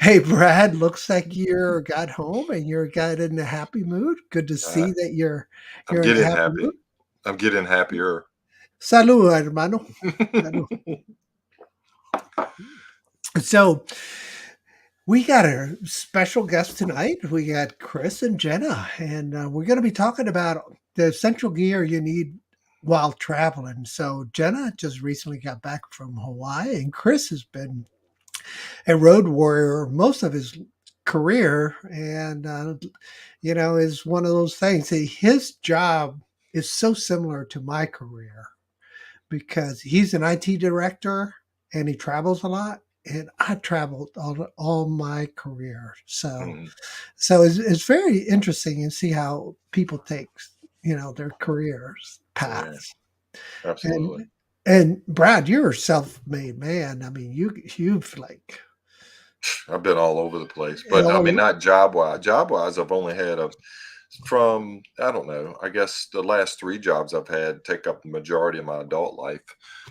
Hey, Brad, looks like you got home and you're got in a happy mood. Good to Uh, see that I'm you're in a getting happy happy. mood. I'm getting happier. Salud, hermano. Salud. So we got a special guest tonight. We got Chris and Jenna, and we're going to be talking about the essential gear you need while traveling. So Jenna just recently got back from Hawaii, and Chris has been a road warrior most of his career, and is one of those things. His job is so similar to my career because he's an IT director and he travels a lot. And I traveled all my career, so Mhm. it's very interesting and see how people take their careers Yeah, paths. absolutely. And Brad, you're a self-made man. I mean, you've like I've been all over the place, but I all mean, over. not job wise. Job wise, I've only had from I don't know. I guess the last three jobs I've had take up the majority of my adult life,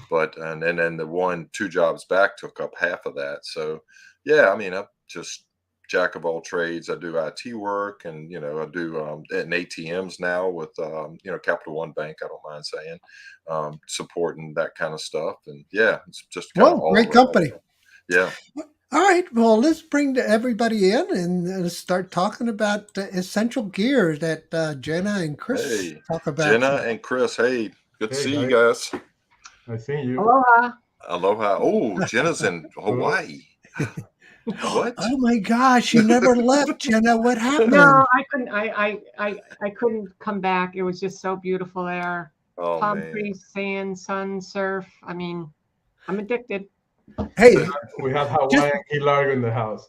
but and then the one two jobs back took up half of that. So yeah, I mean, I'm just jack of all trades. I do IT work, and I do in ATMs now with Capital One Bank. I don't mind saying supporting that kind of stuff, and yeah, it's just kind of Well, all great around. company. Yeah. All right. Well, let's bring everybody in and start talking about essential gear that Jenna and Chris Hey, talk about. Jenna and Chris. Hey, good to Hey see you guys, guys. I see you. Aloha. Aloha. Oh, Jenna's in Hawaii. What? Oh my gosh, you never left, Jenna. What happened? No, I couldn't. I couldn't come back. It was just so beautiful there. Oh Palm man. trees, sand, sun, surf. I mean, I'm addicted. Hey, We have just Hawaiian key largo in the house.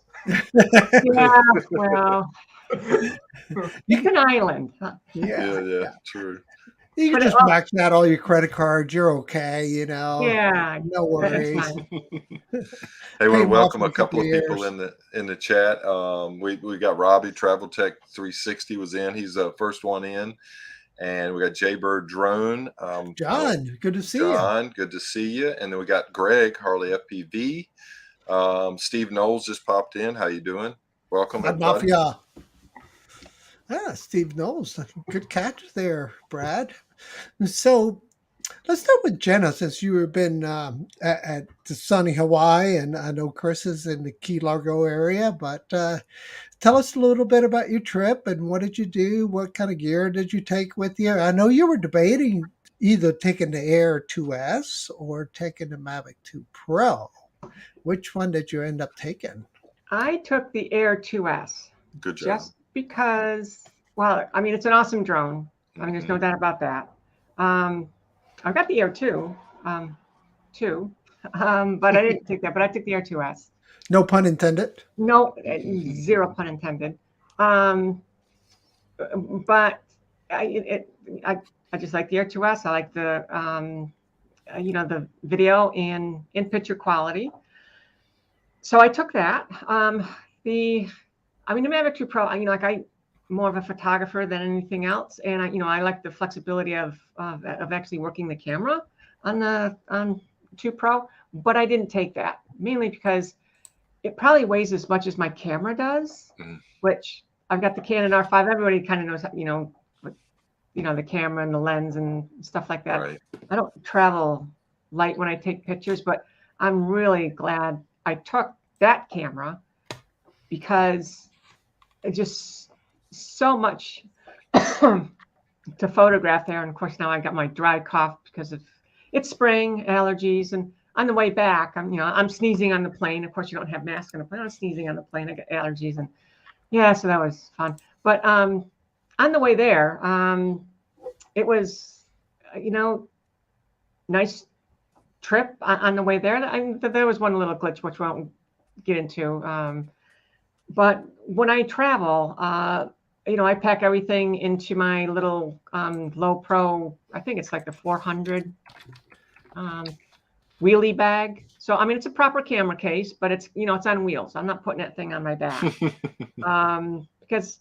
Yeah. Well, it's you, an island, yeah, Yeah, yeah, yeah. true. You can but just max out all your credit cards. You're okay. yeah, No it's worries. fine. Hey, want Pay to them off welcome in a a couple couple of of people years. in the chat. We got Robbie Travel Tech 360 was in. He's the first one in, and we got Jaybird Drone. I don't John, good to see you. John, good to see you. And then we got Greg Harley FPV. Steve Knowles just popped in. How you doing? Welcome Quad everybody. Mafia. Ah, Steve Knowles. Good catch there, Brad. So let's start with Jenna, since you have been at the sunny Hawaii, and I know Chris is in the Key Largo area. But tell us a little bit about your trip and what did you do? What kind of gear did you take with you? I know you were debating either taking the Air 2S or taking the Mavic 2 Pro. Which one did you end up taking? I took the Air 2S Good job. just because. Well, I mean, it's an awesome drone. I mean, there's no Mhm. doubt about that. Um, I've got the Air 2, too, but I didn't take that. But I took the Air 2S. No pun intended. No, zero pun intended. Um, but I, it, I, I just like the Air 2S. I like the video and in picture quality. So I took that. The Mavic 2 Pro. I'm more of a photographer than anything else, and I like the flexibility of actually working the camera on the 2 Pro. But I didn't take that mainly because it probably weighs as much as my camera does, Mhm. which I've got the Canon R5. Everybody kind of knows, the camera and the lens and stuff like that. Right. I don't travel light when I take pictures, but I'm really glad I took that camera because it just so much to photograph there. And of course, now I got my dry cough because of it's spring, allergies, and on the way back, I'm sneezing on the plane. Of course, you don't have masks on the plane. I'm sneezing on the plane. I got allergies, and yeah, so that was fun. But on the way there, it was, nice trip on the way there. There was one little glitch, which we won't get into. But when I travel, I pack everything into my little low pro. I think it's like the 400 wheelie bag. So I mean, it's a proper camera case, but it's on wheels. I'm not putting that thing on my back because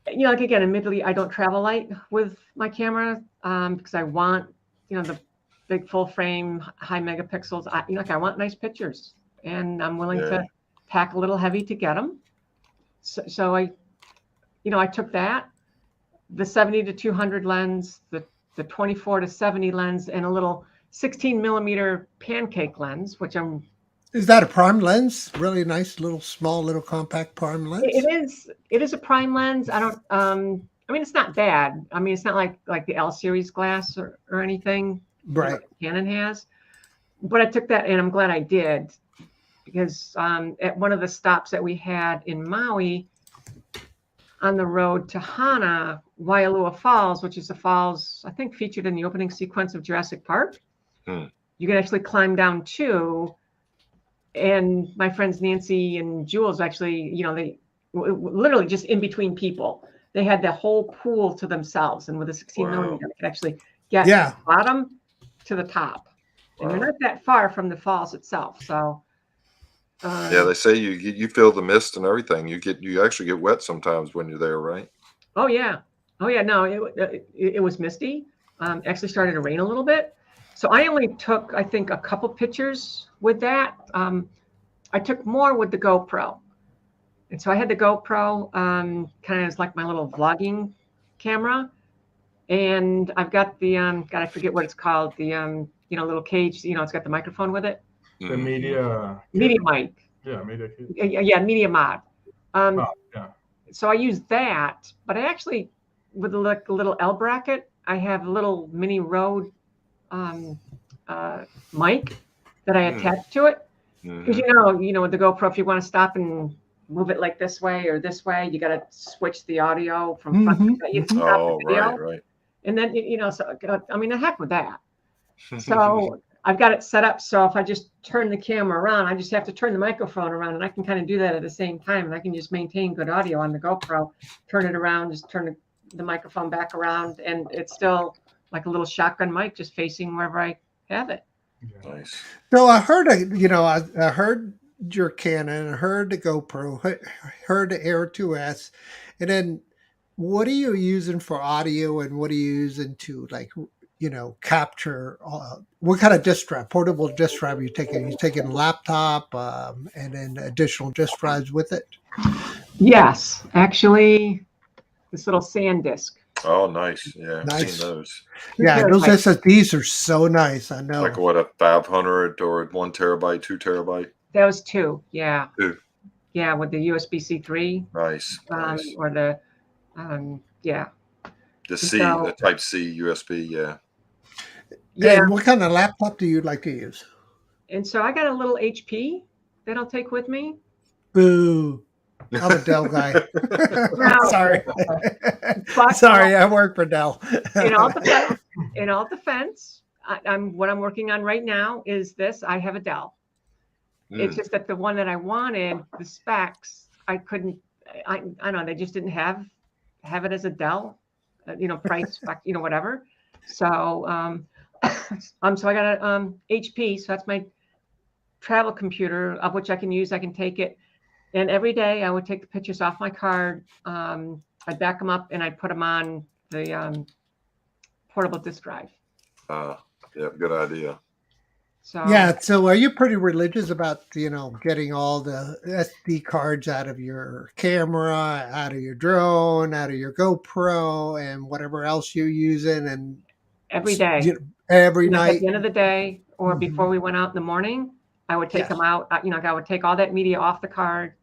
like again, admittedly, I don't travel light with my camera because I want the big full frame, high megapixels. I want nice pictures. and I'm willing Yeah. to pack a little heavy to get them. So I took that, the 70 to 200 lens, the 24 to 70 lens, and a little 16 millimeter pancake lens, which Is that a prime lens? Really nice little small little compact prime lens. it is a prime lens. I don't I mean, it's not bad. I mean, it's not like the L series glass or anything, Right. that Canon has. But I took that, and I'm glad I did, because at one of the stops that we had in Maui on the road to Hana, Waialua Falls, which is the falls I think featured in the opening sequence of Jurassic Park, you can actually climb down to. And my friends Nancy and Jules actually, they literally just in between people, they had the whole pool to themselves. And with a 16 millimeter, you could actually get Yeah. bottom to the top. And you're not that far from the falls itself. So Yeah, they say you feel the mist and everything. You actually get wet sometimes when you're there, right? Oh yeah. No, it was misty. Actually started to rain a little bit. So I only took, I think, a couple pictures with that. I took more with the GoPro. And so I had the GoPro kind of as like my little vlogging camera. And I've got the, God, I forget what it's called. The, little cage, it's got the microphone with it. The media mic. Yeah, media kit. Yeah, media mod. Yeah. So I use that, but I actually, with a little L bracket, I have a little mini Rode mic that I attach to it. Because with the GoPro, if you want to stop and move it like this way or this way, you got to switch the audio from front to back. You stop the video, right. And then so I mean, the heck with that. So I've got it set up so if I just turn the camera around, I just have to turn the microphone around, and I can kind of do that at the same time, and I can just maintain good audio on the GoPro. Turn it around, just turn the microphone back around, and it's still like a little shotgun mic, just facing wherever I have it. Nice. So I heard, I heard your Canon, I heard the GoPro, heard the Air 2S, and then what are you using for audio, and what are you using to capture? What kind of disk drive, portable disk drive are you taking? Are you taking a laptop and then additional disk drives with it? Yes, actually, this little SanDisk. Oh, nice. Yeah, Nice. I've seen those. Yeah, those SSDs are so nice. I know. Like what, a 500 or 1 terabyte, 2 terabyte? That was 2. Yeah. 2. Yeah, with the USB-C 3. Nice. Or the yeah. The C, So, the Type C USB. Yeah. Yeah. And what kind of laptop do you like to use? And so I got a little HP that I'll take with me. Boo. I'm a Dell guy. Sorry. But, Sorry, I work for Dell. in all defense, what I'm working on right now is this. I have a Dell. It's just that the one that I wanted, the specs, I couldn't. I don't know. They just didn't have it as a Dell, price spec, whatever. So so I got a HP. So that's my travel computer, of which I can take it. And every day I would take the pictures off my card. I'd back them up and I'd put them on the portable disk drive. Yeah, good idea. So yeah. So are you pretty religious about, getting all the SD cards out of your camera, out of your drone, out of your GoPro, and whatever else you're using? And every day, every night? at the end of the day, or before we went out in the morning, I would take them out. I would take all that media off the card.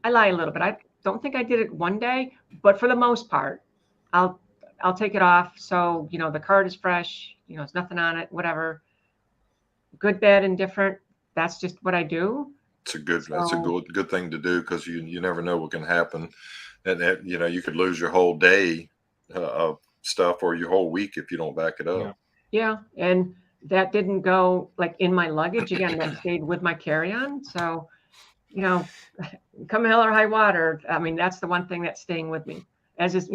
I lie a little bit. I don't think I did it one day, but for the most part, I'll take it off. So, the card is fresh, there's nothing on it, whatever. Good, bad, indifferent. That's just what I do. That's a good thing to do, because you never know what can happen. And you could lose your whole day of stuff, or your whole week, if you don't back it up. Yeah. And that didn't go in my luggage. Again, that stayed with my carry-on. So, come hell or high water. I mean, that's the one thing that's staying with me, as is,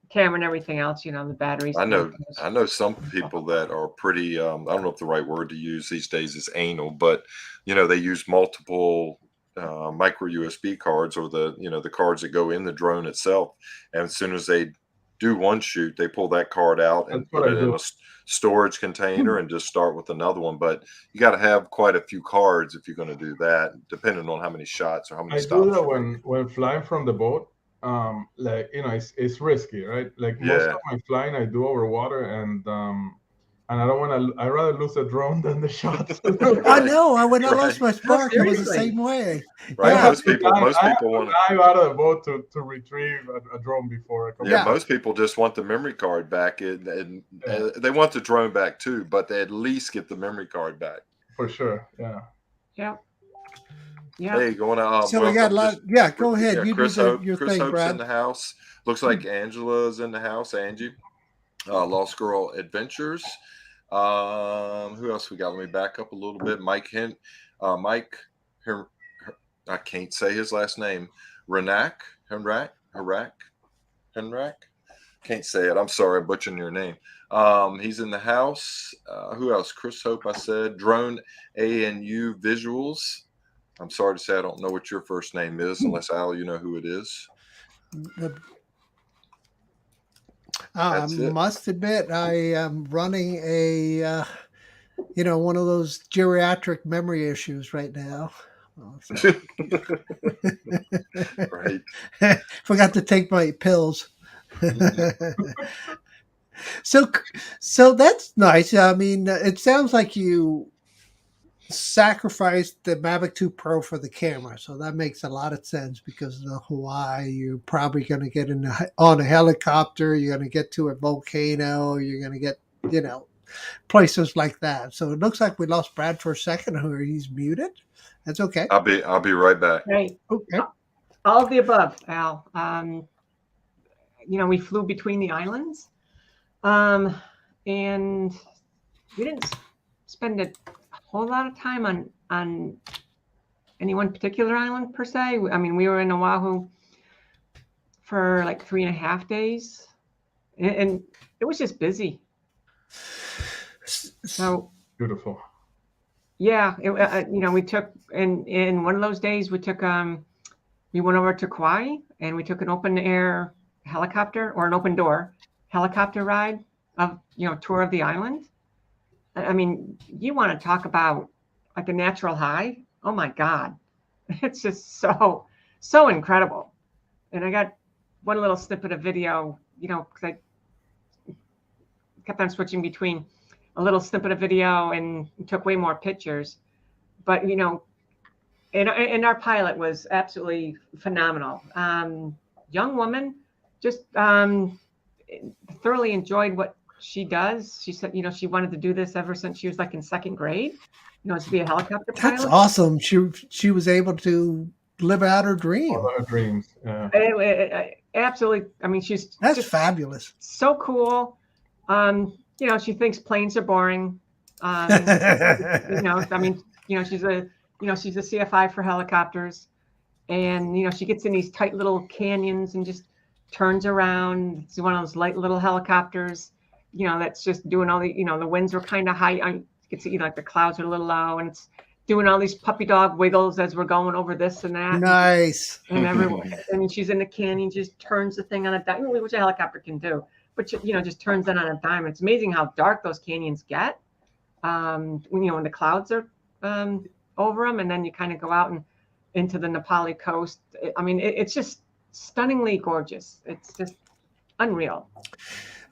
camera and everything else, the batteries. I know some people that are pretty, I don't know if the right word to use these days is anal, but, they use multiple micro USB cards, or the cards that go in the drone itself. And as soon as they do one shoot, they pull that card out and That's what put I it in do. a storage container and just start with another one. But you got to have quite a few cards if you're going to do that, depending on how many shots or how many I do stops that you make. when flying from the boat. Like, it's risky, right? Like most Yeah. of my flying I do over water, and I don't want to. I rather lose a drone than the shots. I Right. know. When I lost Right. my No, spark, it was the seriously. same way. Right. Yeah. Most people I have to want to. dive out of the boat to retrieve a drone before I come Yeah, Yeah. back. most people just want the memory card back, and Yeah. they want the drone back too, but they at least get the memory card back. For sure. Yeah. Yeah. Yeah. Hey, going to So we got a welcome. lot. Just Yeah, go ahead. yeah, You do your Chris thing, Hope's in Brad. the house. Looks like Angela's in the house. Angie, Lost Girl Adventures. Who else we got? Let me back up a little bit. Mike, I can't say his last name. Henrak. Can't say it. I'm sorry, I'm butchering your name. He's in the house. Who else? Chris Hope, I said. Drone ANU Visuals. I'm sorry to say I don't know what your first name is, unless Al, you know who it is. I That's it. must admit, I am running a, one of those geriatric memory issues right now. So. Right. Forgot to take my pills. So that's nice. I mean, it sounds like you sacrificed the Mavic 2 Pro for the camera, so that makes a lot of sense because of the Hawaii. You're probably going to get on a helicopter. You're going to get to a volcano. You're going to get, places like that. So it looks like we lost Brad for a second, or he's muted. That's okay. I'll be right back. Right. Okay. All of the above, Al. We flew between the islands, and we didn't spend a whole lot of time on any one particular island per se. I mean, we were in Oahu for like 3.5 days, and it was just busy. So Beautiful. yeah, we took in one of those days we went over to Kauai and we took an open air helicopter or an open door helicopter ride of tour of the island. I mean, you want to talk about like a natural high? Oh my God, it's just so incredible. And I got one little snippet of video, because I kept on switching between a little snippet of video and took way more pictures. But and our pilot was absolutely phenomenal. Young woman, just thoroughly enjoyed what she does. She said, she wanted to do this ever since she was like in second grade, to be a helicopter pilot. That's awesome. She was able to live out her dream. All our dreams. Yeah. Absolutely. I mean, That's just fabulous. so cool. She thinks planes are boring. I mean, she's a CFI for helicopters, and she gets in these tight little canyons and just turns around. It's one of those light little helicopters, that's just doing all the, the winds are kind of high. You can see, like the clouds are a little low, and it's doing all these puppy dog wiggles as we're going over this and that. Nice. And everyone, she's in the canyon, just turns the thing on a dime, which a helicopter can do, but just turns it on a dime. It's amazing how dark those canyons get when the clouds are over them, and then you kind of go out and into the Nepali coast. I mean, it's just stunningly gorgeous. It's just unreal.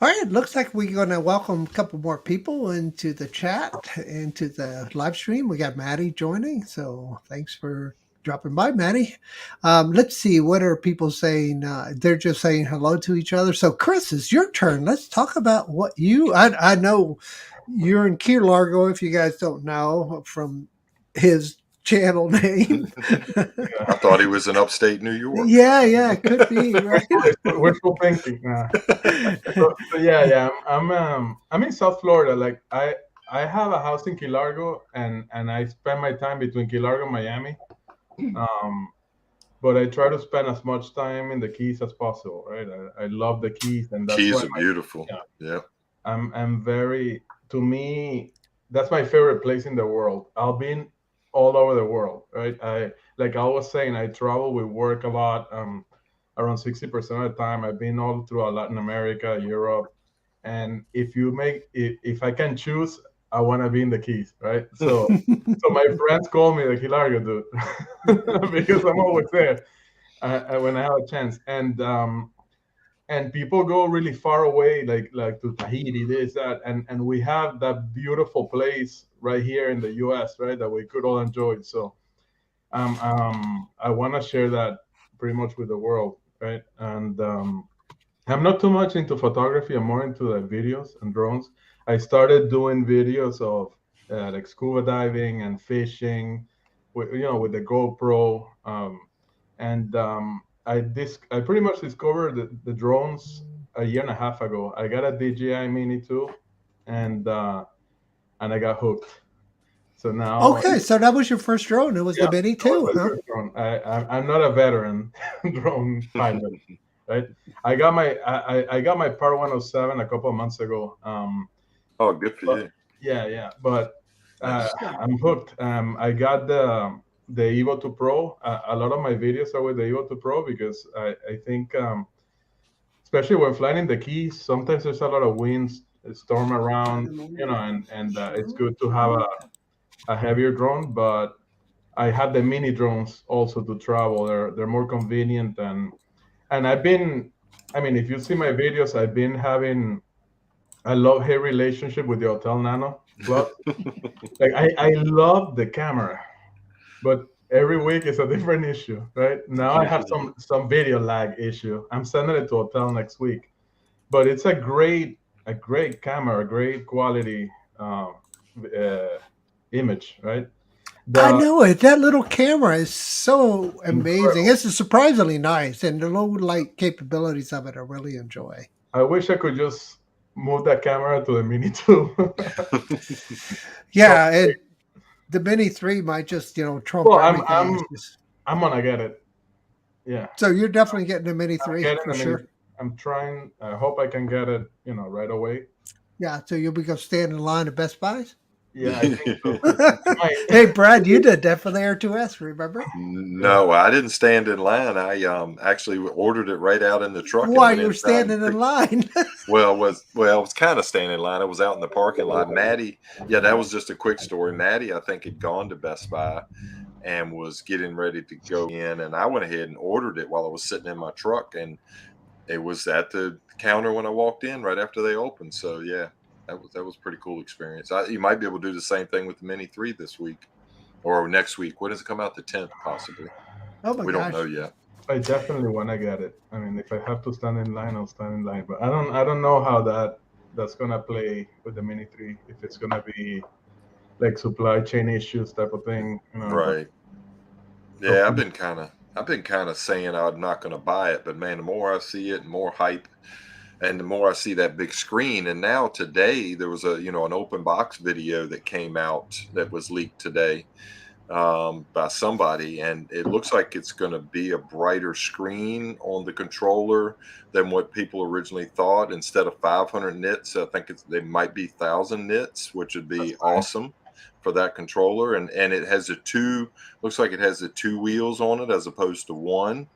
All right, looks like we're going to welcome a couple more people into the chat, into the live stream. We got Maddie joining, so thanks for dropping by, Maddie. Let's see, what are people saying? They're just saying hello to each other. So, Chris, it's your turn. Let's talk about what I know you're in Key Largo, if you guys don't know, from his channel name. I thought he was in upstate New York. Yeah, it could be, right? Wishful thinking. So yeah. I'm in South Florida. Like I have a house in Key Largo, and I spend my time between Key Largo and Miami. But I try to spend as much time in the Keys as possible. Right. I love the Keys, and that's Keys are beautiful. Yeah. I'm very, to me, that's my favorite place in the world. I've been all over the world, right? Like I was saying, I travel with work a lot. around 60% of the time. I've been all throughout Latin America, Europe, and if I can choose, I want to be in the Keys, right? So my friends call me the Largo dude because I'm always there when I have a chance. And people go really far away, like to Tahiti, this, that, and we have that beautiful place right here in the U.S., right, that we could all enjoy. So I want to share that pretty much with the world, right? And I'm not too much into photography. I'm more into the videos and drones. I started doing videos of like scuba diving and fishing, with the GoPro. I pretty much discovered the drones a year and a half ago. I got a DJI Mini 2, and I got hooked. So now, Okay, so that was your first drone. It was yeah, the Mini that was too, my huh? first drone. I'm not a veteran drone pilot, right? I got my Part 107 a couple of months ago. Oh, good for But you. yeah, but Nice. I'm hooked. I got the Evo 2 Pro. A lot of my videos are with the Evo 2 Pro because I think, especially when flying in the Keys, sometimes there's a lot of winds, storm around, and it's good to have a heavier drone. But I have the mini drones also to travel. They're more convenient, and I mean, if you see my videos, I've been having a love-hate relationship with the Hotel Nano Plus. Like I love the camera, but every week is a different issue, right? Now I have some video lag issue. I'm sending it to Hotel next week, but it's a great camera, a great quality uh, image, right? I The know it. That little camera is so amazing. incredible. It's surprisingly nice, and the low light capabilities of it I really enjoy. I wish I could just move that camera to the Mini 2. So, Yeah, and the Mini 3 might just, trump well, everything. It's just I'm gonna get it. Yeah, so you're definitely getting the Mini I'm 3 getting for the Mini. sure. I'm trying. I hope I can get it, right away. Yeah, so you'll be go stand in line at Best Buys. Yeah, I think so. Hey, Brad, you did that for the Air 2S, remember? Yeah. No, I didn't stand in line. I actually ordered it right out in the truck and Why went you were inside and standing in picked. line? Well, it was kind of standing in line. I was out in the parking lot. Maddie, yeah, that was just a quick story. Maddie, I think, had gone to Best Buy and was getting ready to go in, and I went ahead and ordered it while I was sitting in my truck, and it was at the counter when I walked in right after they opened. So yeah, that was a pretty cool experience. You might be able to do the same thing with the Mini 3 this week or next week. When does it come out? The 10th, possibly. Oh my We don't know gosh. yet. I definitely want to get it. I mean, if I have to stand in line, I'll stand in line. But I don't know how that's gonna play with the Mini 3. If it's gonna be like supply chain issues type of thing. But Right. Yeah, hopefully, I've been kind of saying I'm not going to buy it, but man, the more I see it, more hype, and the more I see that big screen. And now today there was an open box video that came out that was leaked today by somebody, and it looks like it's going to be a brighter screen on the controller than what people originally thought. Instead of 500 nits, I think they might be 1,000 nits, which would that's be nice. awesome for that controller. And it has looks like it has the two wheels on it as opposed to one.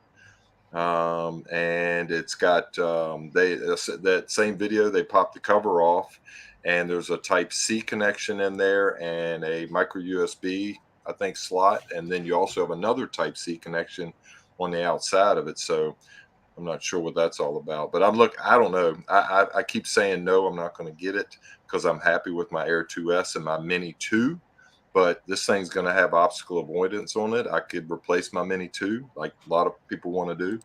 And it's got that same video, they popped the cover off, and there's a type C connection in there and a micro USB, I think, slot, and then you also have another type C connection on the outside of it. So I'm not sure what that's all about, but I don't know. I keep saying no, I'm not going to get it because I'm happy with my Air 2S and my Mini 2. But this thing's going to have obstacle avoidance on it. I could replace my Mini 2, like a lot of people want to do,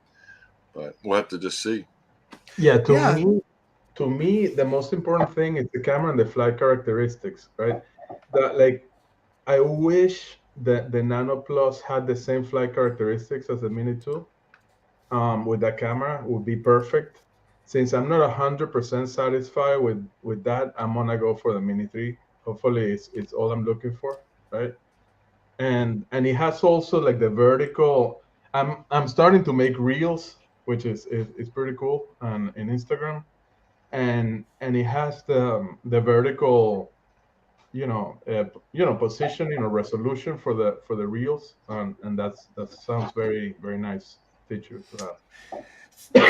but we'll have to just see. Yeah, Yeah. to me, the most important thing is the camera and the flight characteristics, right? That like I wish that the Nano Plus had the same flight characteristics as the Mini 2. With that camera would be perfect. Since I'm not 100% satisfied with that, I'm gonna go for the Mini 3. Hopefully, it's all I'm looking for, right? And it has also like the vertical. I'm starting to make reels, which is pretty cool on in Instagram, and it has the vertical, positioning or resolution for the reels, and that sounds very very nice. feature to have.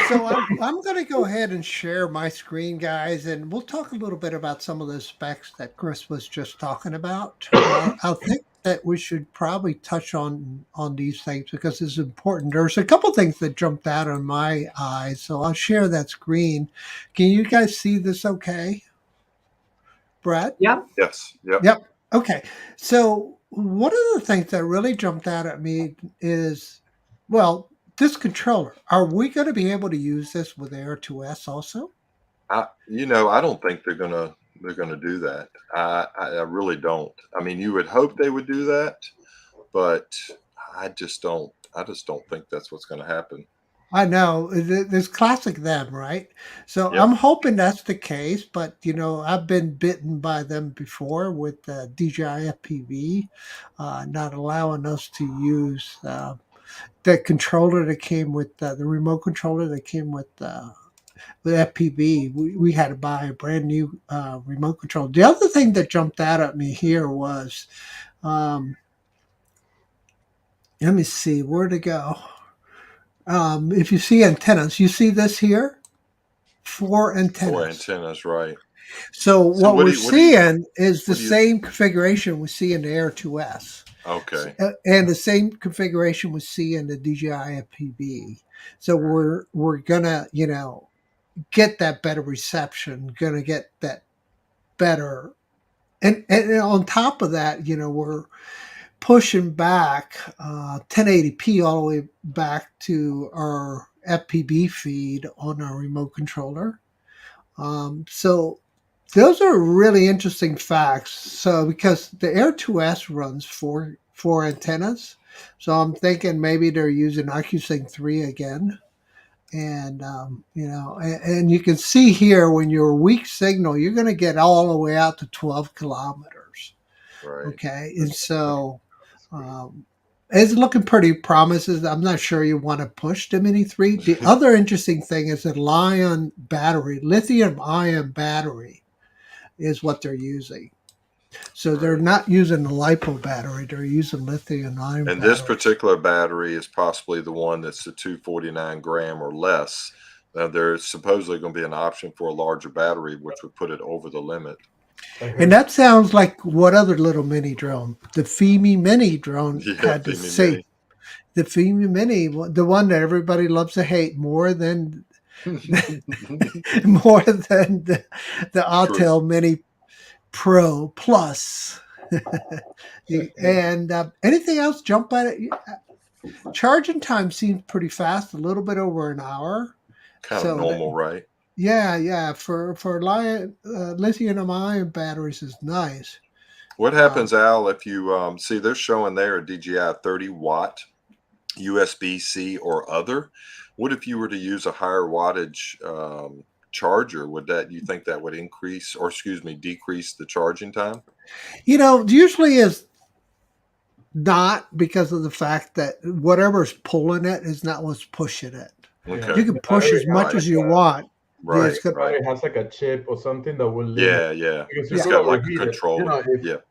So I'm going to go ahead and share my screen, guys, and we'll talk a little bit about some of the specs that Chris was just talking about. I think that we should probably touch on these things because it's important. There's a couple things that jumped out on my eyes, so I'll share that screen. Can you guys see this? Okay, Brad? Yep. Yes. Yep. Yep. Okay. So one of the things that really jumped out at me is, well, this controller. Are we going to be able to use this with Air 2S also? I don't think they're gonna do that. I really don't. I mean, you would hope they would do that, but I just don't. I just don't think that's what's going to happen. I know there's classic them, right? So Yep. I'm hoping that's the case, but I've been bitten by them before with DJI FPV, not allowing us to use the controller that came with the remote controller that came with FPV. We had to buy a brand new remote control. The other thing that jumped out at me here was, um, let me see where to go. If you see antennas, you see this here, 4 antennas. 4 antennas, right? So what what we're do you- what do you- seeing is the what do you- same configuration we see in the Air 2S. Okay. And the same configuration we see in the DJI FPV. So we're gonna get that better reception, gonna get that better, and on top of that, we're pushing back 1080p all the way back to our FPV feed on our remote controller. So those are really interesting facts. So because the Air 2S runs four antennas, so I'm thinking maybe they're using OcuSync 3 again. And and you can see here when you're a weak signal, you're going to get all the way out to 12 kilometers. Right. Okay, and so it's looking pretty promising. I'm not sure you want to push the Mini 3. The other interesting thing is that lithium ion battery is what they're using. So they're Right. not using the LiPo battery; they're using lithium ion. And battery. this particular battery is possibly the one that's the 249 gram or less. Now, there's supposedly going to be an option for a larger battery, which would put it over the limit. And that sounds like what other little mini drone? The FEMI Mini drone Yeah, had to FEMI say. Mini. The FEMI Mini, the one that everybody loves to hate more than more than the Autel Mini Pro Plus. And anything else jump at it? Charging time seems pretty fast, a little bit over an hour. Kind of normal, right? Yeah. For lithium ion batteries is nice. What happens, Al, if you see they're showing there a DJI 30-watt USB-C or other? What if you were to use a higher wattage charger? You think that would increase, or decrease the charging time? Usually is not, because of the fact that whatever's pulling it is not what's pushing it. Okay. You can push as much as you want. Right. It's gonna- Right. It has like a chip or something that will limit. Yeah. Because you It's could got like a overheat it. controller.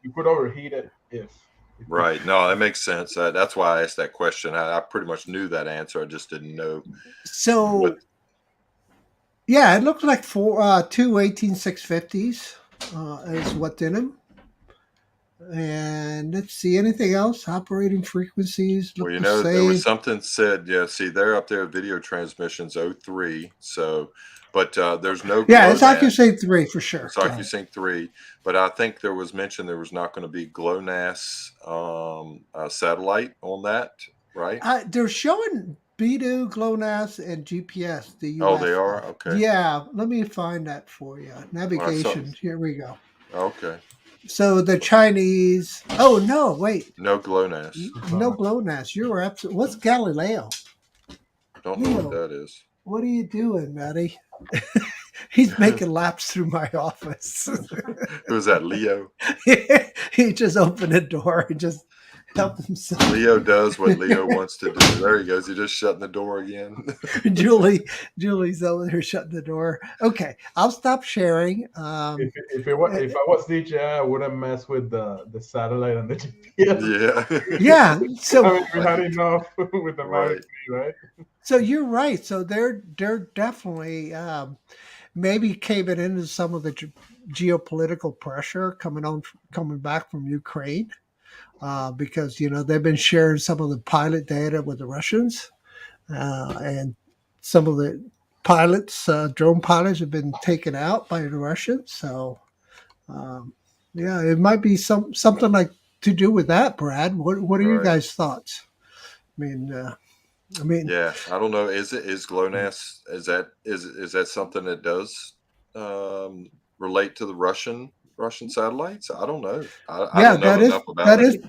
You could overheat it if Right. No, that makes sense. That's why I asked that question. I pretty much knew that answer. I just didn't know. So, yeah, it looks like two 18650s is what's in them. And let's see, anything else? Operating frequencies. Well, there was something said. Yeah, see, they're up there. Video transmissions 03. So, but there's no. Yeah, it's OcuSync 3 for sure. It's OcuSync 3, but I think there was mention there was not going to be GLONASS satellite on that, right? They're showing Beidou, GLONASS, and GPS. The US Oh, they are? stuff. Okay. Yeah, let me find that for you. Navigation. Here we go. Okay. So the Chinese. Oh no! Wait. No GLONASS. No GLONASS. You were absolutely. What's Galileo? Don't know what that is. What are you doing, Matty? He's making laps through my office. Who's that, Leo? He just opened the door and just help himself. Leo does what Leo wants to do. There he goes. He's just shutting the door again. Julie's over there shutting the door. Okay, I'll stop sharing. If I was DJ, I wouldn't mess with the satellite and the GPS. Yeah. Yeah, I so mean, we had enough with the Right. Mavic 3, right? so you're right. So they're definitely maybe caving into some of the geopolitical pressure coming back from Ukraine, because they've been sharing some of the pilot data with the Russians, and some of the drone pilots have been taken out by the Russians. So yeah, it might be something like to do with that. Brad, what are your Right. guys' thoughts? I mean, Yeah. I don't know. Is GLONASS, is that something that does relate to the Russian satellites? I don't know. I yeah, don't know enough about it.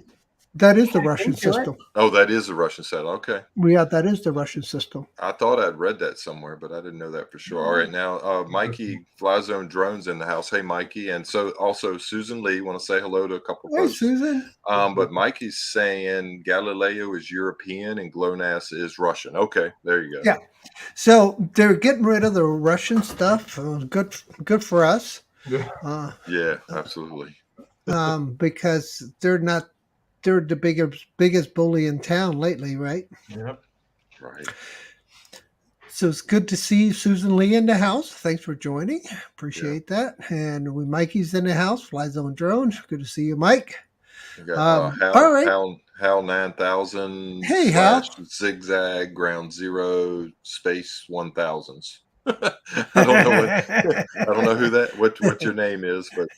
that is the I Russian think you're right. system. Oh, that is a Russian satellite. Okay. Yeah, that is the Russian system. I thought I'd read that somewhere, but I didn't know that for sure. All right, now Mikey Fly Zone Drones in the house. Hey, Mikey, and so also Susan Lee. Want to say hello to a couple Hey, folks. Susan. But Mikey's saying Galileo is European and GLONASS is Russian. Okay, there you go. Yeah. So they're getting rid of the Russian stuff. Good for us. Yeah. Yeah, absolutely. Because they're the biggest bully in town lately, right? Yep. Right. So it's good to see Susan Lee in the house. Thanks for joining. Appreciate that. And with Mikey's in the house, Fly Zone Drone. Good to see you, Mike. We got All right. Hal 9000 Hey, / Hal. zigzag ground 0 space 1000s. I don't know what your name is, but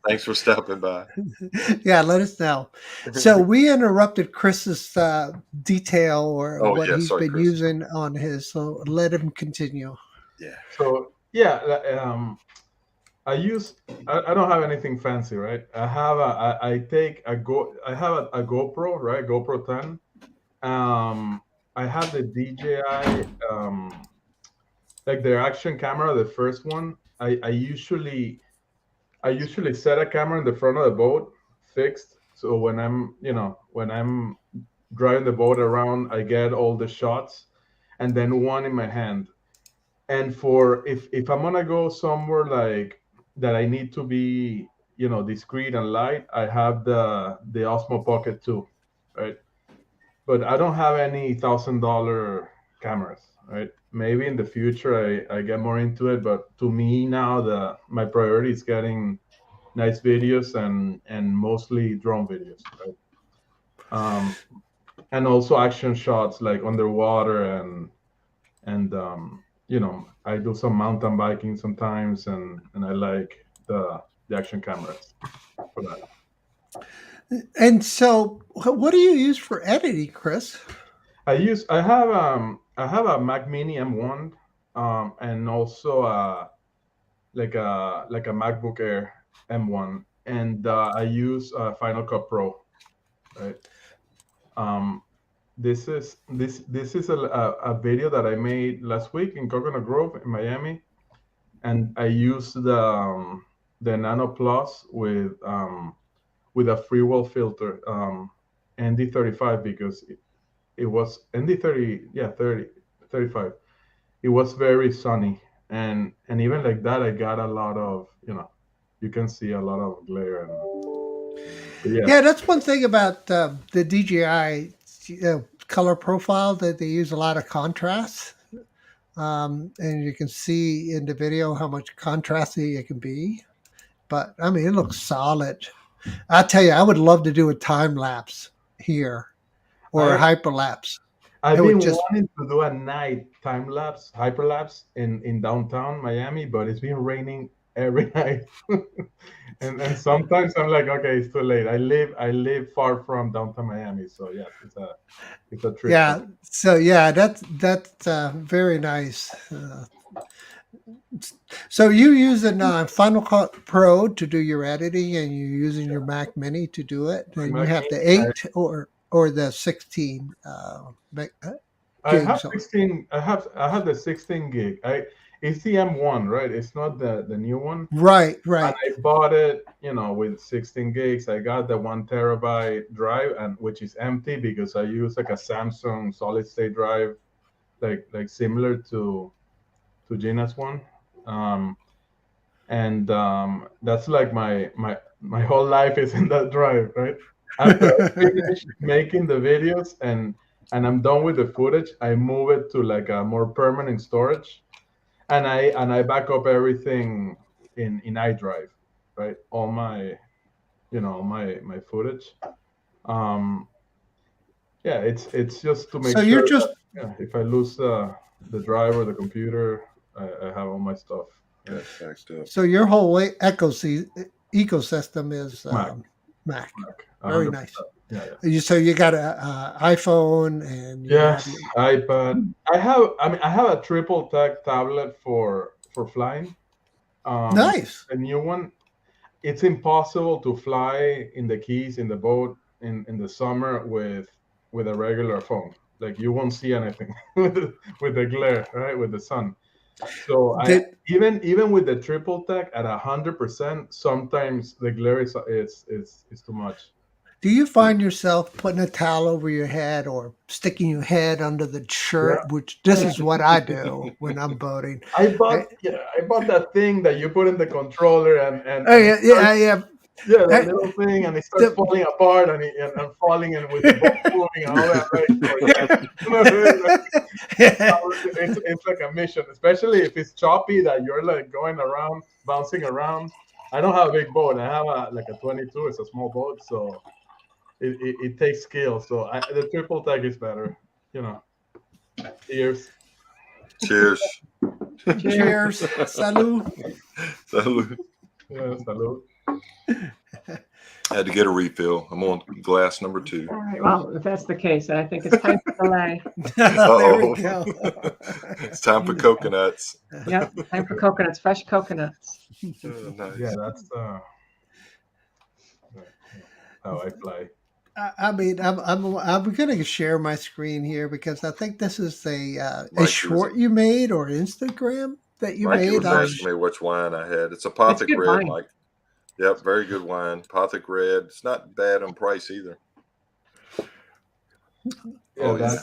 thanks for stopping by. Yeah, let us know. So we interrupted Chris's detail or Oh, what yeah, he's sorry, been Chris. using on his. So let him continue. Yeah. So yeah, I don't have anything fancy, right? I have I have a GoPro, right? GoPro 10. I have the DJI like their action camera, the first one. I usually set a camera in the front of the boat fixed, so when I'm driving the boat around, I get all the shots, and then one in my hand. And for if I'm gonna go somewhere like that, I need to be discreet and light. I have the Osmo Pocket 2, right? But I don't have any $1,000 cameras, right? Maybe in the future I get more into it, but to me now my priority is getting nice videos and mostly drone videos, right? And also action shots like underwater and I do some mountain biking sometimes, and I like the action cameras for that. And so, what do you use for editing, Chris? I have a Mac Mini M1, and also like a MacBook Air M1, and I use Final Cut Pro, right? This is a video that I made last week in Coconut Grove in Miami, and I used the Nano Plus with a free wall filter, ND35, because it was ND30, yeah, 35. It was very sunny, and even like that, I got a lot of you can see a lot of glare. Yeah, that's one thing about the DJI color profile, that they use a lot of contrast. And you can see in the video how much contrasty it can be. But I mean, it looks solid. I tell you, I would love to do a time lapse here or a hyperlapse. I've It would been just wanting to do a night time lapse, hyperlapse in downtown Miami, but it's been raining every night. and sometimes I'm like, okay, it's too late. I live far from downtown Miami, so yes, it's a trip. yeah. So yeah, that's very nice. So you using Final Cut Pro to do your editing, and you're using your Mac Mini to do it, and you Mac have the Mini, 8 or the 16 I have gigs. 16. I have the 16 gig. it's the M1, right? It's not the new one. Right, And right. I bought it, with 16 gigs. I got the 1 terabyte drive, and which is empty because I use like a Samsung solid state drive, like similar to Gina's one. Um, and that's like my whole life is in that drive, right? After I finish making the videos and I'm done with the footage, I move it to like a more permanent storage, and I back up everything in iDrive, right? All my my footage. Um, yeah, it's just to make So you're sure just that if I lose the drive or the computer, I have all my stuff. Yeah, backed up. so your whole ecosystem is Mac, Mac. Mac, Very 100%. nice. Yeah, yeah. So you got a iPhone and you have Yes, your iPad. I have a triple tech tablet for flying. nice. A new one. It's impossible to fly in the Keys in the boat in the summer with a regular phone. Like you won't see anything with the glare, right? With the sun. So Did even with the triple tech at 100%, sometimes the glare is too much. do you find yourself putting a towel over your head or sticking your head under the Yeah. shirt? Which this is what I do when I'm boating. I bought that thing that you put in the controller Oh and it yeah, yeah, starts, yeah. yeah, that Hey, little thing, and it starts falling apart and falling, and with the boat moving and all that, right? So it's like a mission, especially if it's choppy that you're like going around, bouncing around. I don't have a big boat. I have like a 22. It's a small boat, so it takes skill. So the triple tag is better. You know, Cheers. Cheers. cheers, salud. Salud. Yeah, salud. I had to get a refill. I'm on glass number 2. All right. Well, if that's the case, then I think it's time for delay. There we Uh-oh. go. It's time for coconuts. Yep. Time for coconuts, fresh coconuts. Oh, nice. Yeah, that's how I fly. I mean, I'm going to share my screen here because I think this is a Mikey was- short you made or Instagram that you Mikey made. was asking me which wine I had. It's a Pothic good Red, wine. Mike. Yep, very good wine. Pothic Red. It's not bad on price either. Yeah, Oh, yeah.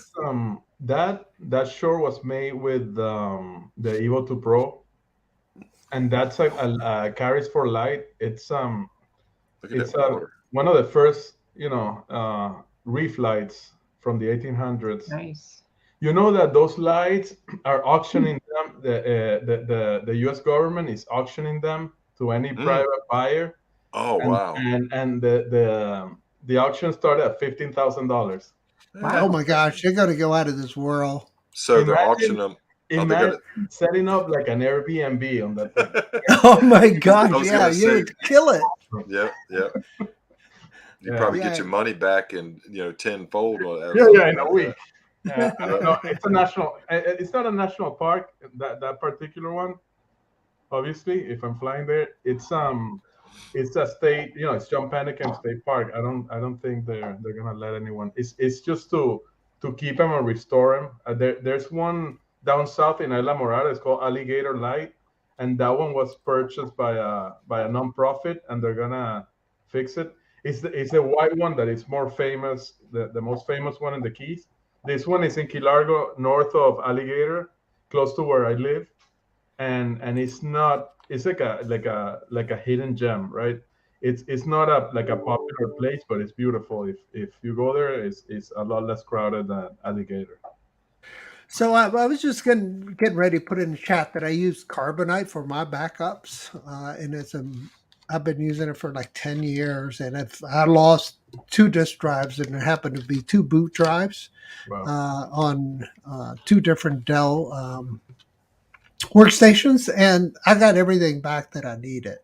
that's that short was made with the Evo 2 Pro, and that's a carries for light. It's Look at it's that water. one of the first reef lights from the 1800s. Nice. You know that those lights are auctioning them. The U.S. government is auctioning them to any private buyer, Oh, wow. and the auction started at $15,000. Oh my gosh, they're going to go out of this world. So they're Imagine- auctioning them. Imagine setting up like an Airbnb on that thing. Oh my gosh, I was yeah, gonna you say- would kill it. Yep, yep. You Yeah. probably Yeah. get your money back in tenfold. Yeah, in a week. Yeah, I don't know. It's a national. It's not a national park. That particular one, obviously, if I'm flying there, it's a state. It's John Panican State Park. I don't think they're gonna let anyone. It's just to keep them and restore them. There's one down south in Isla Morada. It's called Alligator Light, and that one was purchased by a nonprofit, and they're gonna fix it. It's the white one that is more famous, the most famous one in the Keys. This one is in Key Largo, north of Alligator, close to where I live, and it's not. It's like a hidden gem, right? It's not a popular place, but it's beautiful. If you go there, it's a lot less crowded than Alligator. So I was just getting ready to put in the chat that I use Carbonite for my backups, and I've been using it for like 10 years, and I lost 2 disk drives, and there happened to be 2 boot drives Wow. on 2 different Dell workstations, and I got everything back that I needed.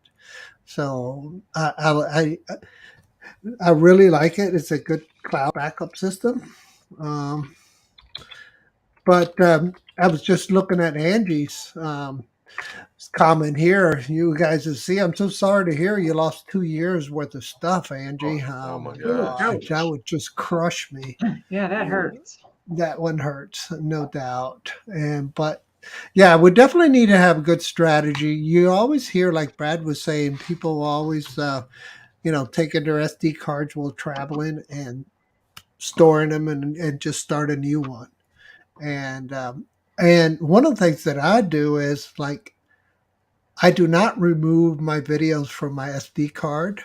So I really like it. It's a good cloud backup system. But I was just looking at Angie's comment here. You guys will see. I'm so sorry to hear you lost 2 years worth of stuff, Angie. Oh, my gosh, that would just crush me. Yeah, that hurts. That one hurts, no doubt. But Yeah, we definitely need to have a good strategy. You always hear, like Brad was saying, people always, taking their SD cards while traveling and storing them and just start a new one. And and one of the things that I do is like I do not remove my videos from my SD card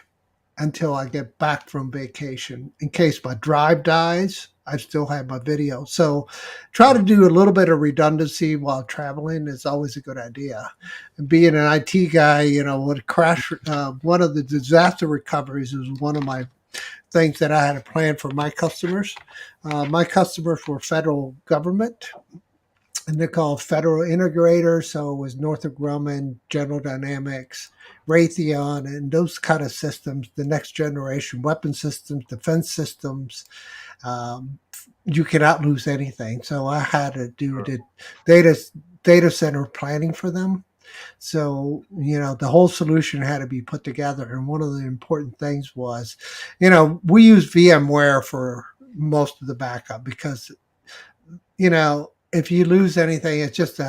until I get back from vacation. In case my drive dies, I still have my video. So try to do a little bit of redundancy while traveling is always a good idea. And being an IT guy, with crash, one of the disaster recoveries is one of my things that I had to plan for my customers. My customers were federal government, and they're called federal integrators. So it was Northrop Grumman, General Dynamics, Raytheon, and those kind of systems, the next generation weapon systems, defense systems. Um, you cannot lose anything. So I had to do the data data center planning for them. So, the whole solution had to be put together. And one of the important things was, we use VMware for most of the backup because, if you lose anything, it's just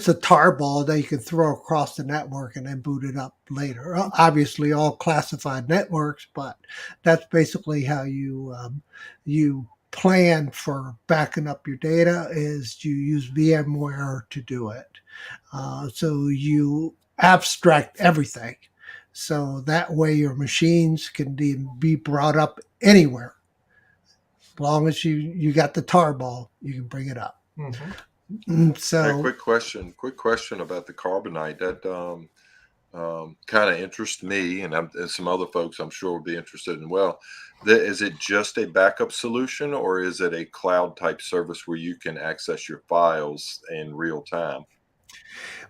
a tar ball that you can throw across the network and then boot it up later. Obviously, all classified networks, but that's basically how you plan for backing up your data. Is you use VMware to do it. So you abstract everything, so that way your machines can be brought up anywhere. As long as you got the tar ball, you can bring it up. Mm-hmm. Hey, So quick question about the carbonite that kind of interests me, and some other folks I'm sure would be interested in. Well, is it just a backup solution, or is it a cloud type service where you can access your files in real time?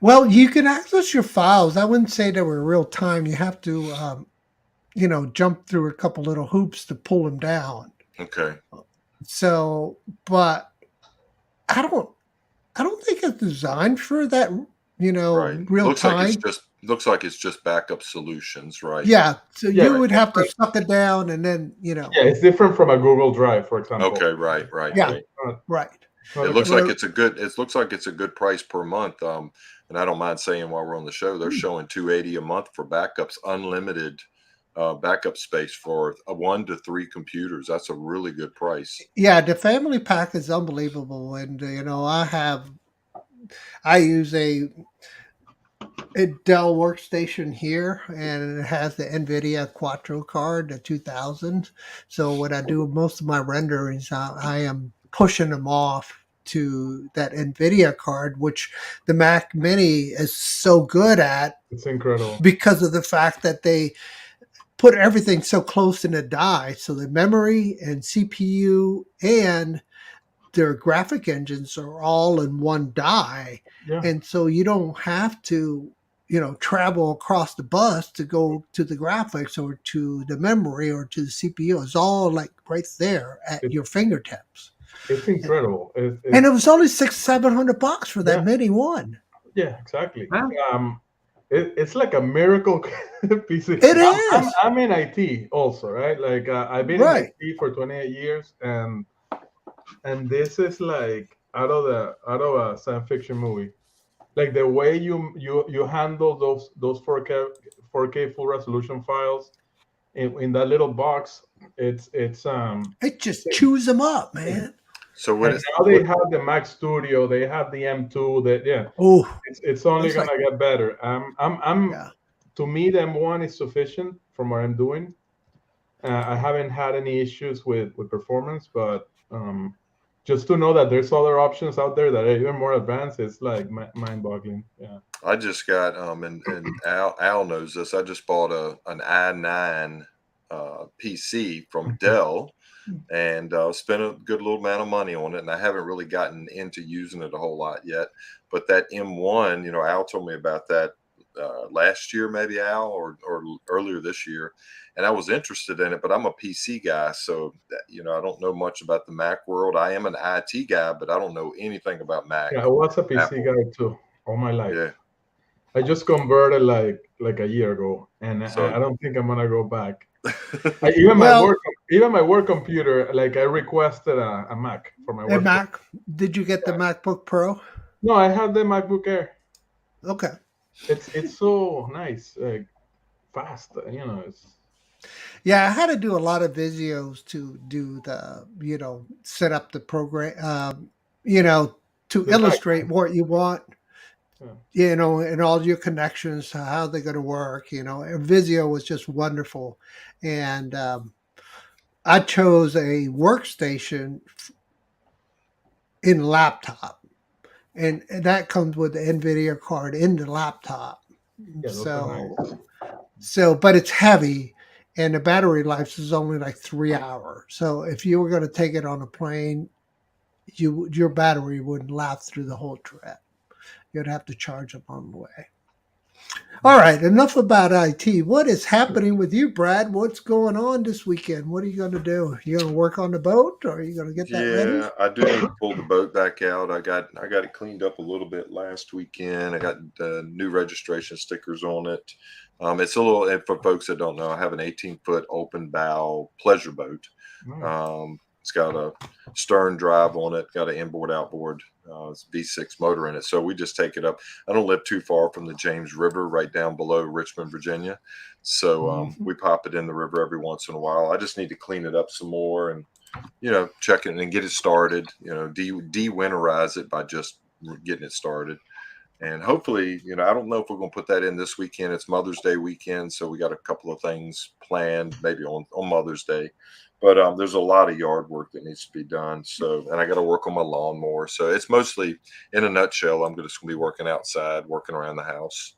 well, you can access your files. I wouldn't say they were real time. You have to, jump through a couple little hoops to pull them down. Okay, So, but I don't, I don't think it's designed for that, right. real time. Looks like it's just backup solutions, right? Yeah. So Yeah, you would have to suck it down and then, yeah, it's different from a Google Drive, for example. Okay, right, yeah, right. right. It Not looks like like it's a good. It looks like it's a good price per month. And I don't mind saying while we're on the show, they're showing 280 a month for backups, unlimited backup space for 1 to 3 computers. That's a really good price. Yeah, the family pack is unbelievable. And, I use a Dell workstation here, and it has the NVIDIA Quattro card, the 2000. So when I do most of my renderings, I am pushing them off to that NVIDIA card, which the Mac Mini is so good at it's incredible. because of the fact that they put everything so close in a die. So the memory and CPU and their graphic engines are all in one die. Yeah, And so you don't have to, travel across the bus to go to the graphics or to the memory or to the CPU. It's all like right there at it, your fingertips. it's incredible. And it was only $600-700 for that Yeah, mini one. yeah, exactly. Wow. It's like a miracle PC. It I'm, is. I'm in IT also, right? Like I've been in Right. IT for 28 years, and this is like out of a science fiction movie. Like the way you handle those 4K full resolution files in that little box, it's It just chews them up, man. So and what is now they what? have the Mac Studio, they have the M2. That yeah, Oh, it's only it's gonna like, get better. I'm yeah. to me the M1 is sufficient from what I'm doing. I haven't had any issues with performance, but just to know that there's other options out there that are even more advanced, it's like mind-boggling. Yeah. I just got and Al knows this. I just bought an i9 PC from Dell, and spent a good little amount of money on it, and I haven't really gotten into using it a whole lot yet. But that M1, Al told me about that last year, maybe Al, or earlier this year, and I was interested in it. But I'm a PC guy, so I don't know much about the Mac world. I am an IT guy, but I don't know anything about Mac. Yeah, I was a PC Apple. guy too all my life. Yeah. I just converted like a year ago, and So I don't think I'm gonna go back. Even my Well, work even my work computer, like I requested a Mac for my And work. Mac, did you get the MacBook Pro? No, I have the MacBook Air. Okay. It's so nice, fast. It's Yeah, I had to do a lot of Visios to do the, set up the program, to the back. illustrate what you want, Yeah. and all your connections, how they're going to work. And Visio was just wonderful. And I chose a workstation in laptop, and that comes with the NVIDIA card in the laptop. Yeah, those are So, nice. but it's heavy, and the battery life is only like 3 hours. So if you were going to take it on a plane, your battery wouldn't last through the whole trip. You'd have to charge them on the way. All right, enough about IT. What is happening with you, Brad? What's going on this weekend? What are you going to do? You going to work on the boat, or are you going to get that ready? Yeah, I do need to pull the boat back out. I got it cleaned up a little bit last weekend. I got new registration stickers on it. It's a little, and for folks that don't know, I have an 18-foot open bow pleasure boat. Nice. It's got a stern drive on it, got an inboard outboard it's V6 motor in it. So we just take it up. I don't live too far from the James River, right down below Richmond, Virginia. So we pop it in the river every once in a while. I just need to clean it up some more and check it and get it started. De-winterize it by just getting it started. And hopefully, I don't know if we're going to put that in this weekend. It's Mother's Day weekend, so we got a couple of things planned, maybe on Mother's Day. But there's a lot of yard work that needs to be done. So, and I got to work on my lawnmower. So it's mostly, in a nutshell, I'm just going to be working outside, working around the house.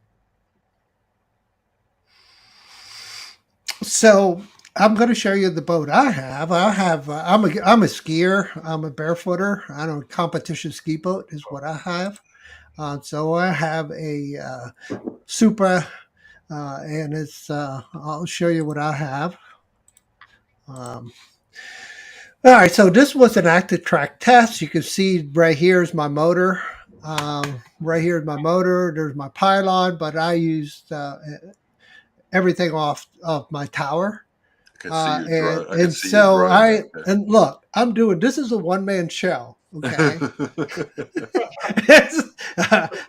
So I'm going to show you the boat I have. I'm a skier. I'm a barefooter. I don't competition ski boat is what I have. So I have a Supra, and it's. I'll show you what I have. All right, so this was an active track test. You can see right here is my motor. Right here is my motor. There's my pylon, but I used everything off of my tower. I can see your drone. And so and look, I'm doing this is a one-man show. Okay.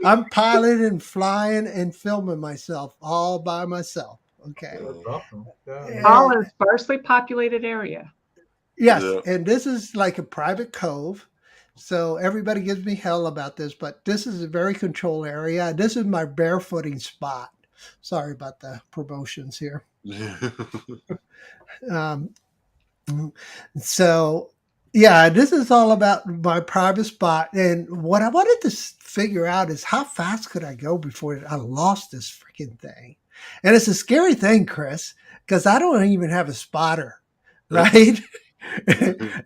I'm piloting, flying, and filming myself all by myself. Okay. That's awesome. Yeah. All in a sparsely populated area. Yes, Yeah. and this is like a private cove. So everybody gives me hell about this, but this is a very controlled area. This is my barefooting spot. Sorry about the promotions here. Um, so yeah, this is all about my private spot. And what I wanted to figure out is how fast could I go before I lost this freaking thing? And it's a scary thing, Chris, because I don't even have a spotter, right?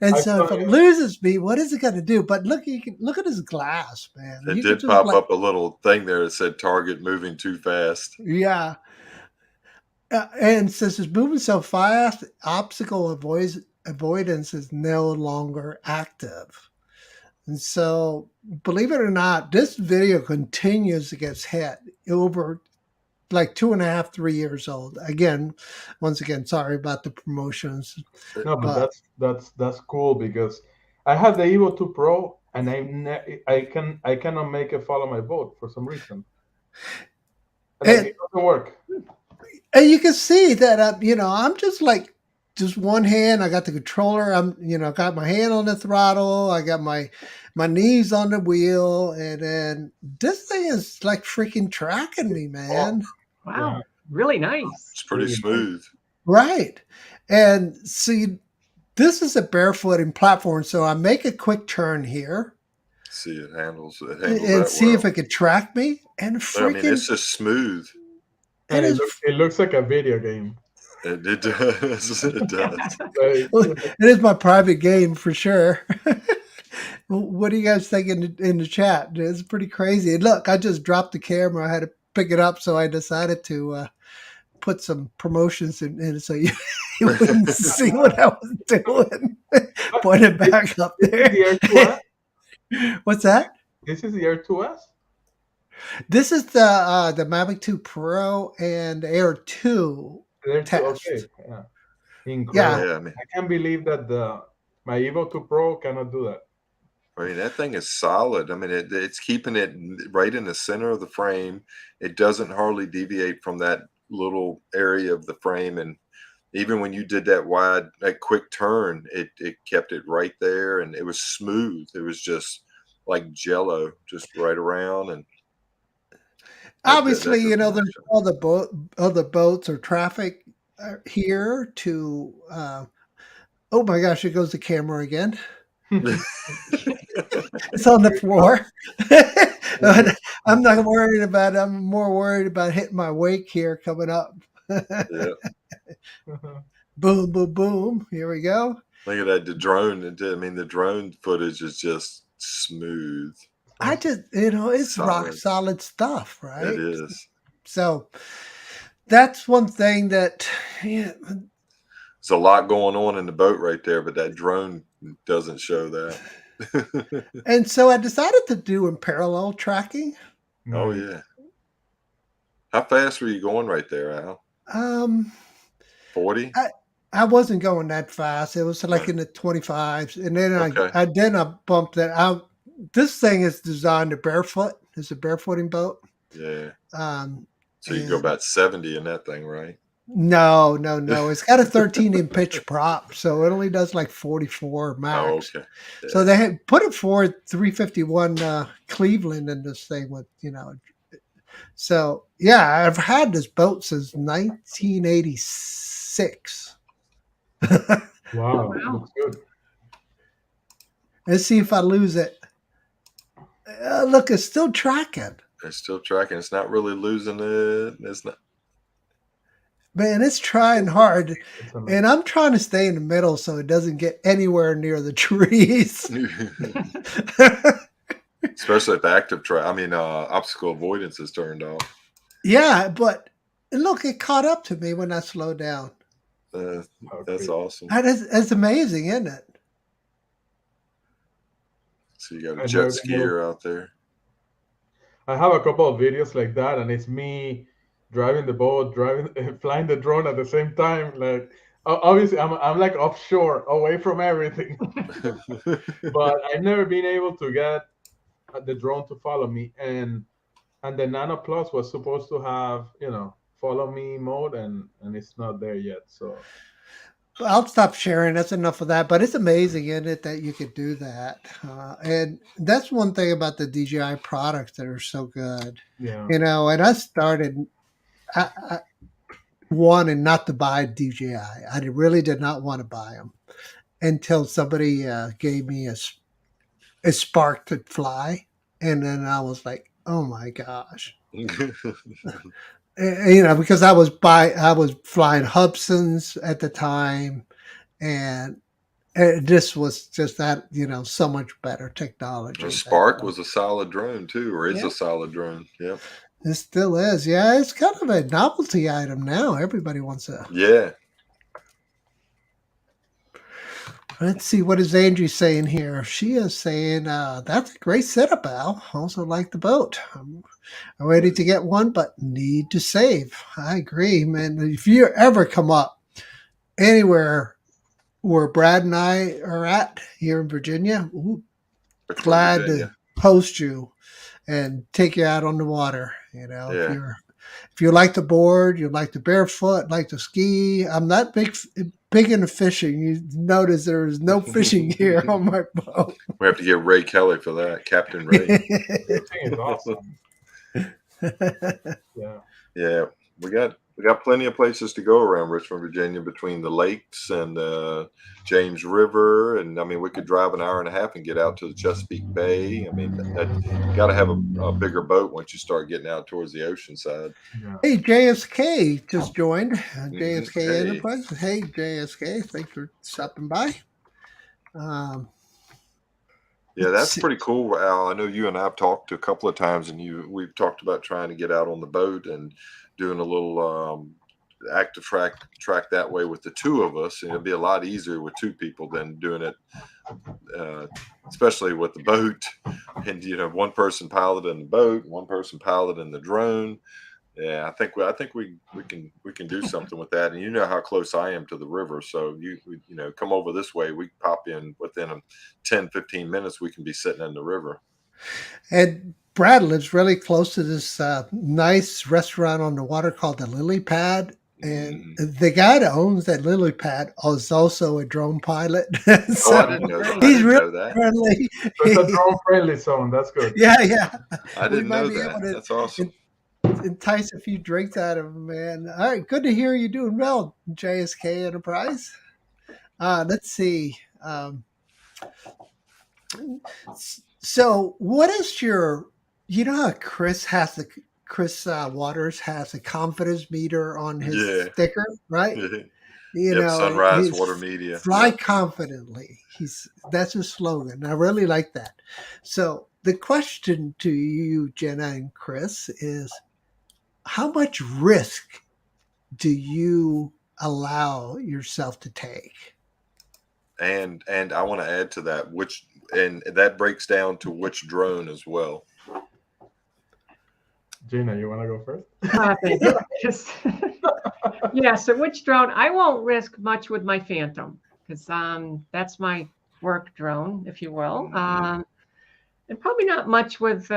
And so if it loses me, what is it going to do? But look, you can look at this glass, man. It did pop up a little thing there that said target moving too fast. Yeah. And since it's moving so fast, obstacle avoidance is no longer active. And so, believe it or not, this video continues to get hit over like 2.5, 3 years old. Again, once again, sorry about the promotions. No, but that's cool because I have the Evo 2 Pro and I cannot make it follow my boat for some reason. And it doesn't work. And you can see that I'm just one hand. I got the controller. Got my hand on the throttle. I got my knees on the wheel, and then this thing is like freaking tracking me, man. Wow, really nice. It's pretty smooth, right? And see, this is a barefooting platform, so I make a quick turn here. See, it handles and see if it can track me. And freaking, it's just smooth. It looks like a video game. It does. It does. It is my private game for sure. What do you guys think in the chat? It's pretty crazy. And look, I just dropped the camera. I had to pick it up, so I decided to put some promotions in it so you wouldn't see what I was doing. Point it back up there. What's that? This is the Air 2S? This is the Mavic 2 Pro and Air 2 test. Okay. Yeah. Incredible. Yeah, I mean, I can't believe that my Evo 2 Pro cannot do that. that thing is solid. I mean, it's keeping it right in the center of the frame. It doesn't hardly deviate from that little area of the frame, and even when you did that quick turn, it kept it right there, and it was smooth. It was just like jello, just right around, and that Obviously, does a nice there's other boats or traffic here to. Oh my gosh! It goes the camera again. job. It's on the floor. But I'm not worried about it. I'm more worried about hitting my wake here coming up. Yeah. Boom, boom, boom. Here we go. Look at that. The drone. I mean, the drone footage is just smooth, I just, it's rock solid. solid stuff, It right? is. So that's one thing that, yeah, There's a lot going on in the boat right there, but that drone doesn't show that. and so I decided to do in parallel tracking. Oh Nice. yeah. How fast were you going right there, Al? Um, 40? I wasn't going that fast. It was like Okay. in the 25s, and then Okay. I bumped it out. This thing is designed to barefoot. It's a barefooting boat. Yeah. Um, So you go and about 70 in that thing, right? no, no, no. It's got a 13-inch pitch prop, so it only does like 44 Oh, max. okay. So Yeah. they had put it for 351 Cleveland in this thing with, So yeah, I've had this boat since 1986. Wow, Wow. looks good. Let's see if I lose it. Look, it's still tracking. It's still tracking. It's not really losing it. It's not. Man, it's trying hard. It's amazing. And I'm trying to stay in the middle so it doesn't get anywhere near the trees. Especially if the active track, obstacle avoidance is turned off. Yeah, but look, it caught up to me when I slowed down. That's Okay. awesome. That's amazing, isn't it? So you got a I've jet never been able- skier out there. I have a couple of videos like that, and it's me driving the boat, flying the drone at the same time. Like, obviously, I'm like offshore, away from everything. But I've never been able to get the drone to follow me. And the Nano Plus was supposed to have, follow me mode, and it's not there yet. So Well, I'll stop sharing. That's enough of that. But it's amazing, isn't it, that you could do that? And that's one thing about the DJI products that are so good. yeah, And I started, I wanted not to buy DJI. I really did not want to buy them until somebody gave me a spark to fly. And then I was like, oh my gosh. Because I was flying Hubsons at the time, and this was just that, so much better technology. The Spark was a solid drone too, or is Yeah. a solid drone. Yep. It still is. Yeah, it's kind of a novelty item now. Everybody wants a. Yeah. Let's see, what is Angie saying here? She is saying, that's a great setup, Al. Also like the boat. I'm ready to get one, but need to save. I agree, man. If you ever come up anywhere where Brad and I are at here in Virginia, glad Virginia. to host you and take you out on the water. Yeah. If you like to board, you like to barefoot, like to ski. I'm not big into fishing. You notice there is no fishing here on my boat. We have to get Ray Kelly for that, Captain Ray. the thing is awesome. Yeah. Yeah, we got plenty of places to go around Richmond, Virginia, between the lakes and James River, and we could drive an hour and a half and get out to the Chesapeake Bay. Got to have a bigger boat once you start getting out towards the ocean side. Yeah. Hey, JSK just joined. JSK Hey. Enterprise. Hey, JSK, thanks for stopping by. Yeah, that's pretty cool, Al. I know you and I have talked a couple of times, and we've talked about trying to get out on the boat and doing a little active track that way with the two of us. And it'd be a lot easier with two people than doing it, especially with the boat. And one person piloting the boat, one person piloting the drone. Yeah, I think we can do something with that. And you know how close I am to the river, so you know, come over this way. We can pop in within 10-15 minutes. We can be sitting in the river. And Brad lives really close to this nice restaurant on the water called the Lily Pad. And Mm. the guy that owns that lily pad is also a drone pilot. Oh, I So didn't know. I he's didn't really know that. friendly. So it's a drone friendly zone. That's good. Yeah. I We didn't might know be able that. to That's awesome. entice a few drinks out of him, man. All right, good to hear you doing well, JSK Enterprise. Let's see. So, what is your? You know how Chris Waters has a confidence meter on his Yeah. sticker, right? You Yep. know, Sunrise he's Water Media. fly Yep. confidently. That's his slogan. I really like that. So, the question to you, Jenna and Chris, is how much risk do you allow yourself to take? And I want to add to that, and that breaks down to which drone as well. Gina, you want to go first? Thank you. Yeah, so which drone? I won't risk much with my Phantom because that's my work drone, if you will. Mhm. And probably not much with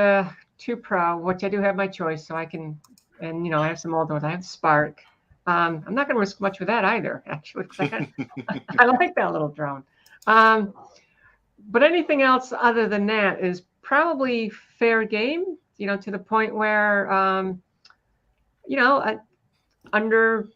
2 Pro, which I do have my choice, so I can, and you know, I have some older ones. I have Spark. I'm not going to risk much with that either, actually, because I like that little drone. But anything else other than that is probably fair game, you know, to the point where, you know, under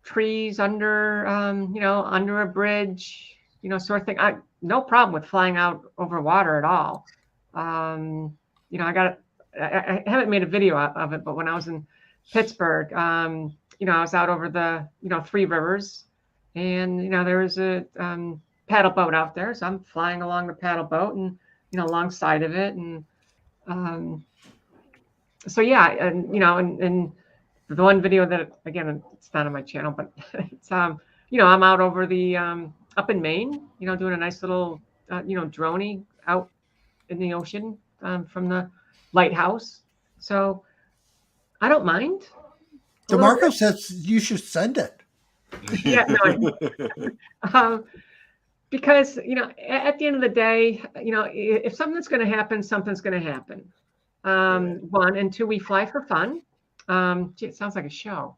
trees, under, you know, under a bridge, you know, sort of thing. No problem with flying out over water at all. You know, I haven't made a video of it, but when I was in Pittsburgh, you know, I was out over the, you know, 3 rivers, and, you know, there was a paddle boat out there. So I'm flying along the paddle boat and, you know, alongside of it. And so, yeah. And, you know, and the one video that, again, it's not on my channel, but it's, you know, I'm out over the, up in Maine, you know, doing a nice little, you know, droney out in the ocean from the lighthouse. So I don't mind. DeMarco says you should send it. Yeah, no, because, you know, at the end of the day, you know, if something's going to happen, something's going to happen. One, and two, we fly for fun. Gee, it sounds like a show.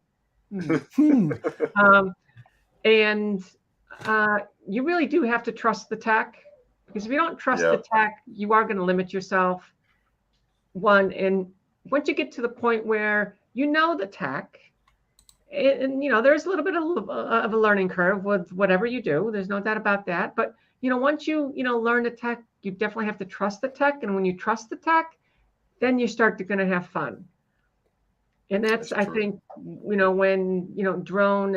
And you really do have to trust the tech, because if you don't trust the tech, you are going to limit yourself. One, and once you get to the point where you know the tech, and you know, there's a little bit of a learning curve with whatever you do. There's no doubt about that. But you know, once you know, learn the tech, you definitely have to trust the tech. And when you trust the tech, then you start to gonna have fun. And that's I think, you know, when, you know, drone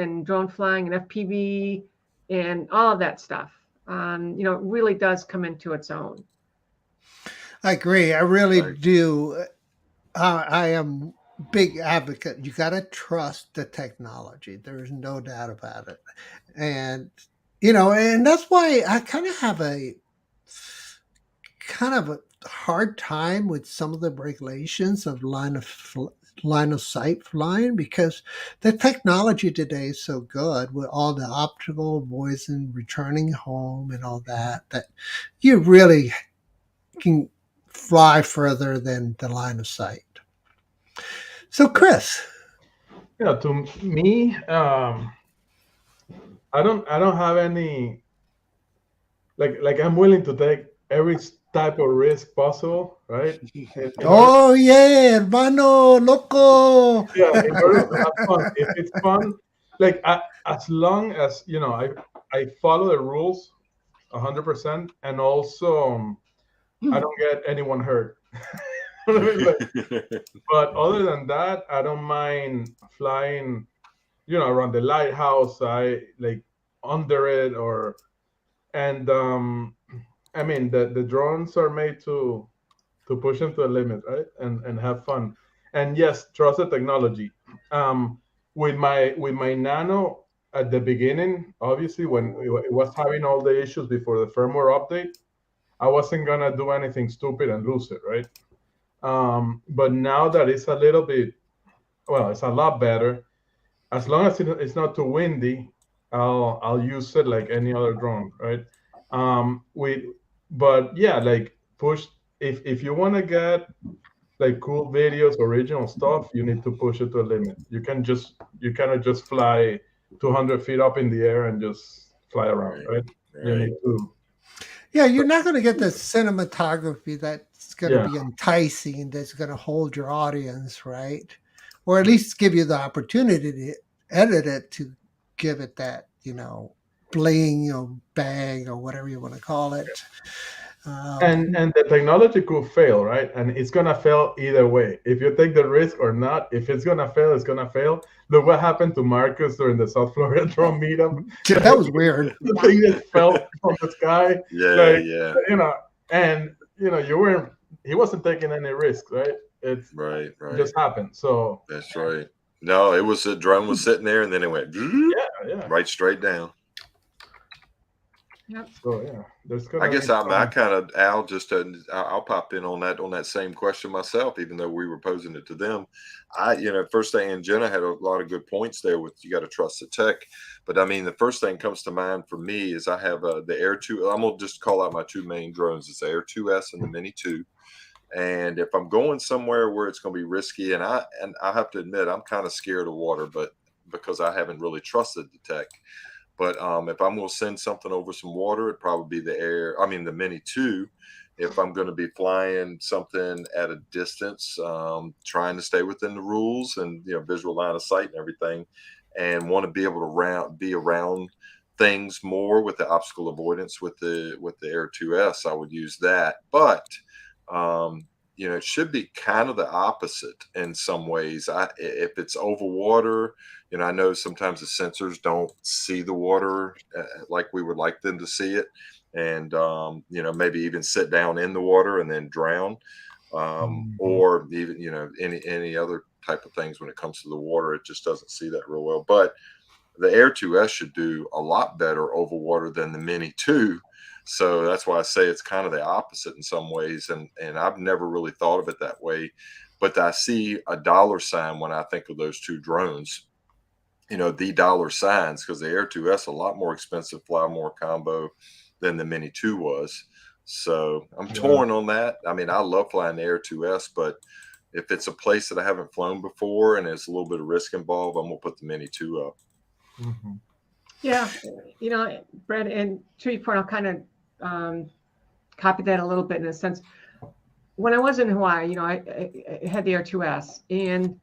flying and FPV and all of that stuff, you know, it really does come into its own. I agree. I really do. I am big advocate. You got to trust the technology. There's no doubt about it. And, you know, and that's why I kind of have a hard time with some of the regulations of line of sight flying, because the technology today is so good with all the optical avoidance and returning home and all that, that you really can fly further than the line of sight. So, Chris, You know, to me, I don't have any, like I'm willing to take every type of risk possible, right? Oh yeah, hermano loco. Yeah, in order to have fun. If it's fun, like as long as, you know, I follow the rules 100%, and also I don't get anyone hurt. But other than that, I don't mind flying, you know, around the lighthouse, I like under it, and I mean, the drones are made to push them to the limit, right? And have fun. And yes, trust the technology. With my Nano at the beginning, obviously when it was having all the issues before the firmware update, I wasn't gonna do anything stupid and lose it, right? But now that it's a little bit well, it's a lot better. As long as it's not too windy, I'll use it like any other drone, right? We, but yeah, like push. If you want to get like cool videos, original stuff, you need to push it to a limit. You cannot just fly 200 feet up in the air and just fly around, Right. right? You Right. need to, Yeah, you're not going to get the cinematography that's going to yeah, be enticing, that's going to hold your audience, right? Or at least give you the opportunity to edit it to give it that, bling or bang or whatever you want to call it. and the technology could fail, right? And it's gonna fail either way. If you take the risk or not, if it's gonna fail, it's gonna fail. Look what happened to Marcus during the South Florida drone meetup. That was weird. The thing just fell from the sky, Yeah. like Yeah. and he wasn't taking any risks, right? It Right. Right. just happened. So That's right. No, it was a drone was sitting there, and then it went yeah. right straight down. Yep. So yeah, there's I gonna guess be I kind of Al just I'll pop in on that same question myself, even though we were posing it to them. First thing, and Jenna had a lot of good points there with you got to trust the tech, but I mean the first thing comes to mind for me is I have the Air 2. I'm gonna just call out my two main drones. It's the Air 2S and the Mini 2. And if I'm going somewhere where it's going to be risky, and I have to admit I'm kind of scared of water, but because I haven't really trusted the tech. But if I'm going to send something over some water, it'd probably be the Mini 2. If I'm going to be flying something at a distance, trying to stay within the rules and visual line of sight and everything, and want to be able to be around things more with the obstacle avoidance with the Air 2S, I would use that. But it should be kind of the opposite in some ways. If it's over water, I know sometimes the sensors don't see the water like we would like them to see it, and maybe even sit down in the water and then drown, or even any other type of things when it comes to the water. It just doesn't see that real well. But the Air 2S should do a lot better over water than the Mini 2. So that's why I say it's kind of the opposite in some ways. And I've never really thought of it that way. But I see a dollar sign when I think of those two drones, the dollar signs, because the Air 2S a lot more expensive, fly more combo than the Mini 2 was. So I'm torn on that. I mean, I love flying the Air 2S, but if it's a place that I haven't flown before and there's a little bit of risk involved, I'm going to put the Mini 2 up. Mm-hmm. Yeah, Brad, and to your point, I'll kind of copy that a little bit in a sense. When I was in Hawaii, I had the Air 2S, and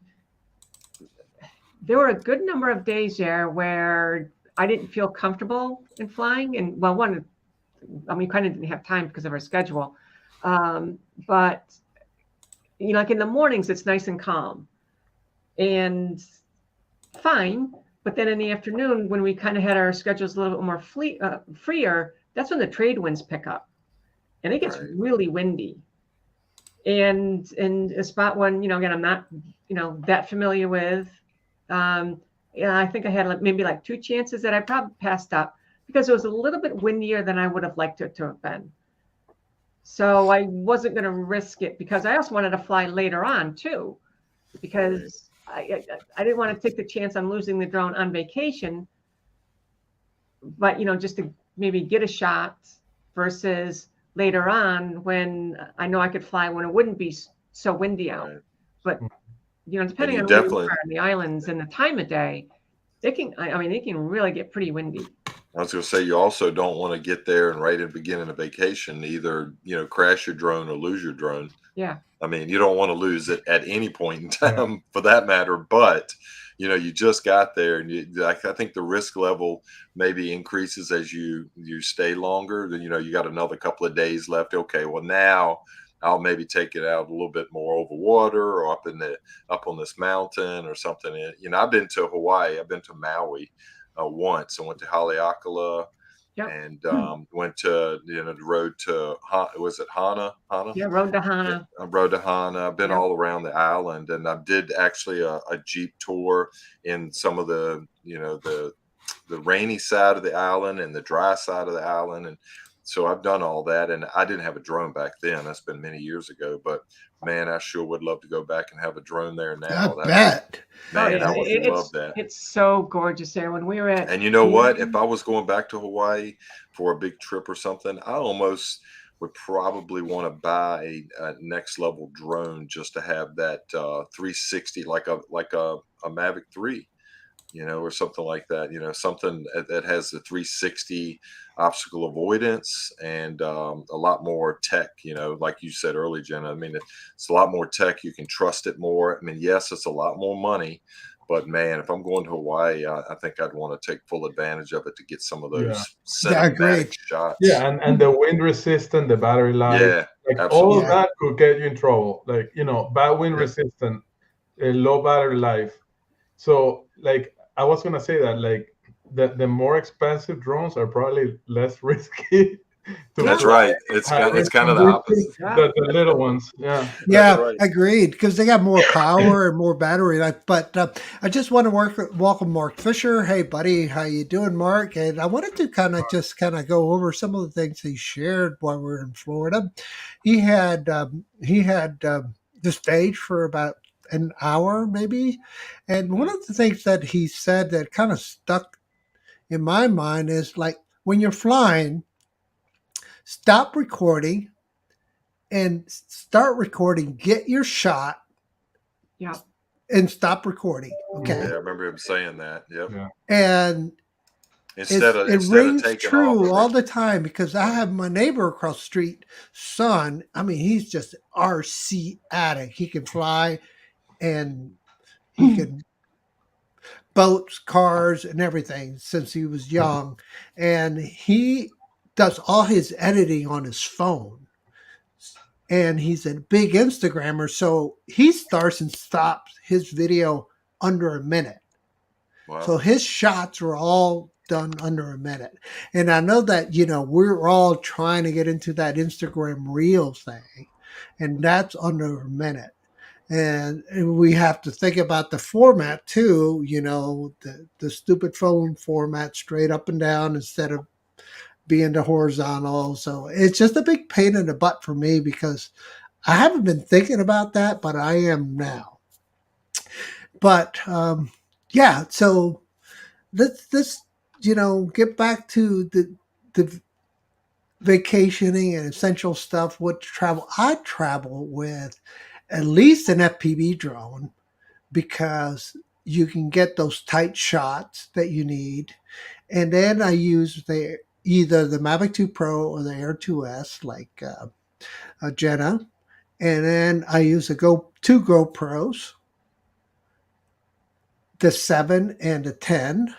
there were a good number of days there where I didn't feel comfortable in flying. And well, we kind of didn't have time because of our schedule. But like in the mornings, it's nice and calm and fine. But then in the afternoon, when we kind of had our schedules a little bit more freer, that's when the trade winds pick up, and it gets really windy. And in a spot when again I'm not that familiar with, I think I had maybe like 2 chances that I probably passed up because it was a little bit windier than I would have liked it to have been. So I wasn't going to risk it because I also wanted to fly later on too, because I didn't want to take the chance on losing the drone on vacation, but just to maybe get a shot versus later on when I know I could fly when it wouldn't be so windy out. But depending on where you are in the islands and the time of day, it can really get pretty windy. I was going to say, you also don't want to get there and right at the beginning of vacation, either, crash your drone or lose your drone. Yeah. I mean, you don't want to lose it at any point in time for that matter, but you just got there, and I think the risk level maybe increases as you stay longer. Then, you got another couple of days left. Okay, well now I'll maybe take it out a little bit more over water or up on this mountain or something. I've been to Hawaii. I've been to Maui once. I went to Haleakala. Yep. And went to the road to was it Hana? Yeah, road to Hana. Yeah, road to Hana. I've been all around the island, and I did actually a Jeep tour in some of the the rainy side of the island and the dry side of the island, and So I've done all that, and I didn't have a drone back then. That's been many years ago, but man, I sure would love to go back and have a drone there now. I bet. Man, I would love that. It's so gorgeous there. When we were at, And you know what? If I was going back to Hawaii for a big trip or something, I almost would probably want to buy a next level drone just to have that 360, like a Mavic 3, or something like that. Something that has the 360 obstacle avoidance and a lot more tech. Like you said earlier, Jenna. I mean, it's a lot more tech. You can trust it more. I mean, yes, it's a lot more money. But man, if I'm going to Hawaii, I think I'd want to take full advantage of it to get some of those cinematic shots. Yeah, and the wind resistant, the battery life, yeah, like absolutely. all of that could get you in trouble. Like bad wind resistant, low battery life. So like I was gonna say that like the more expensive drones are probably less risky. That's right. It's kind of the opposite. The little ones, yeah, right. Agreed, because they got more power and more battery life. But I just want to welcome Mark Fisher. Hey, buddy, how you doing, Mark? And I wanted to kind of go over some of the things he shared while we were in Florida. He had the stage for about an hour, maybe, and one of the things that he said that kind of stuck in my mind is like when you're flying, stop recording and start recording. Get your shot. Yeah. And stop recording. Okay. Yeah, I remember him saying that. Yep. Yeah. And it rings true all the time because I have my neighbor across the street, son. I mean, he's just RC addict. He can fly and he can boats, cars, and everything since he was young. And he does all his editing on his phone. And he's a big Instagrammer, so he starts and stops his video under a minute. Wow. So his shots are all done under a minute. And I know that, we're all trying to get into that Instagram reel thing, and that's under a minute. And we have to think about the format too, the stupid phone format, straight up and down instead of being the horizontal. So it's just a big pain in the butt for me because I haven't been thinking about that, but I am now. But so let's get back to the vacationing and essential stuff. What travel? I travel with at least an FPV drone because you can get those tight shots that you need, and then I use either the Mavic 2 Pro or the Air 2S, like Jenna. And then I use two GoPros, the 7 and the 10.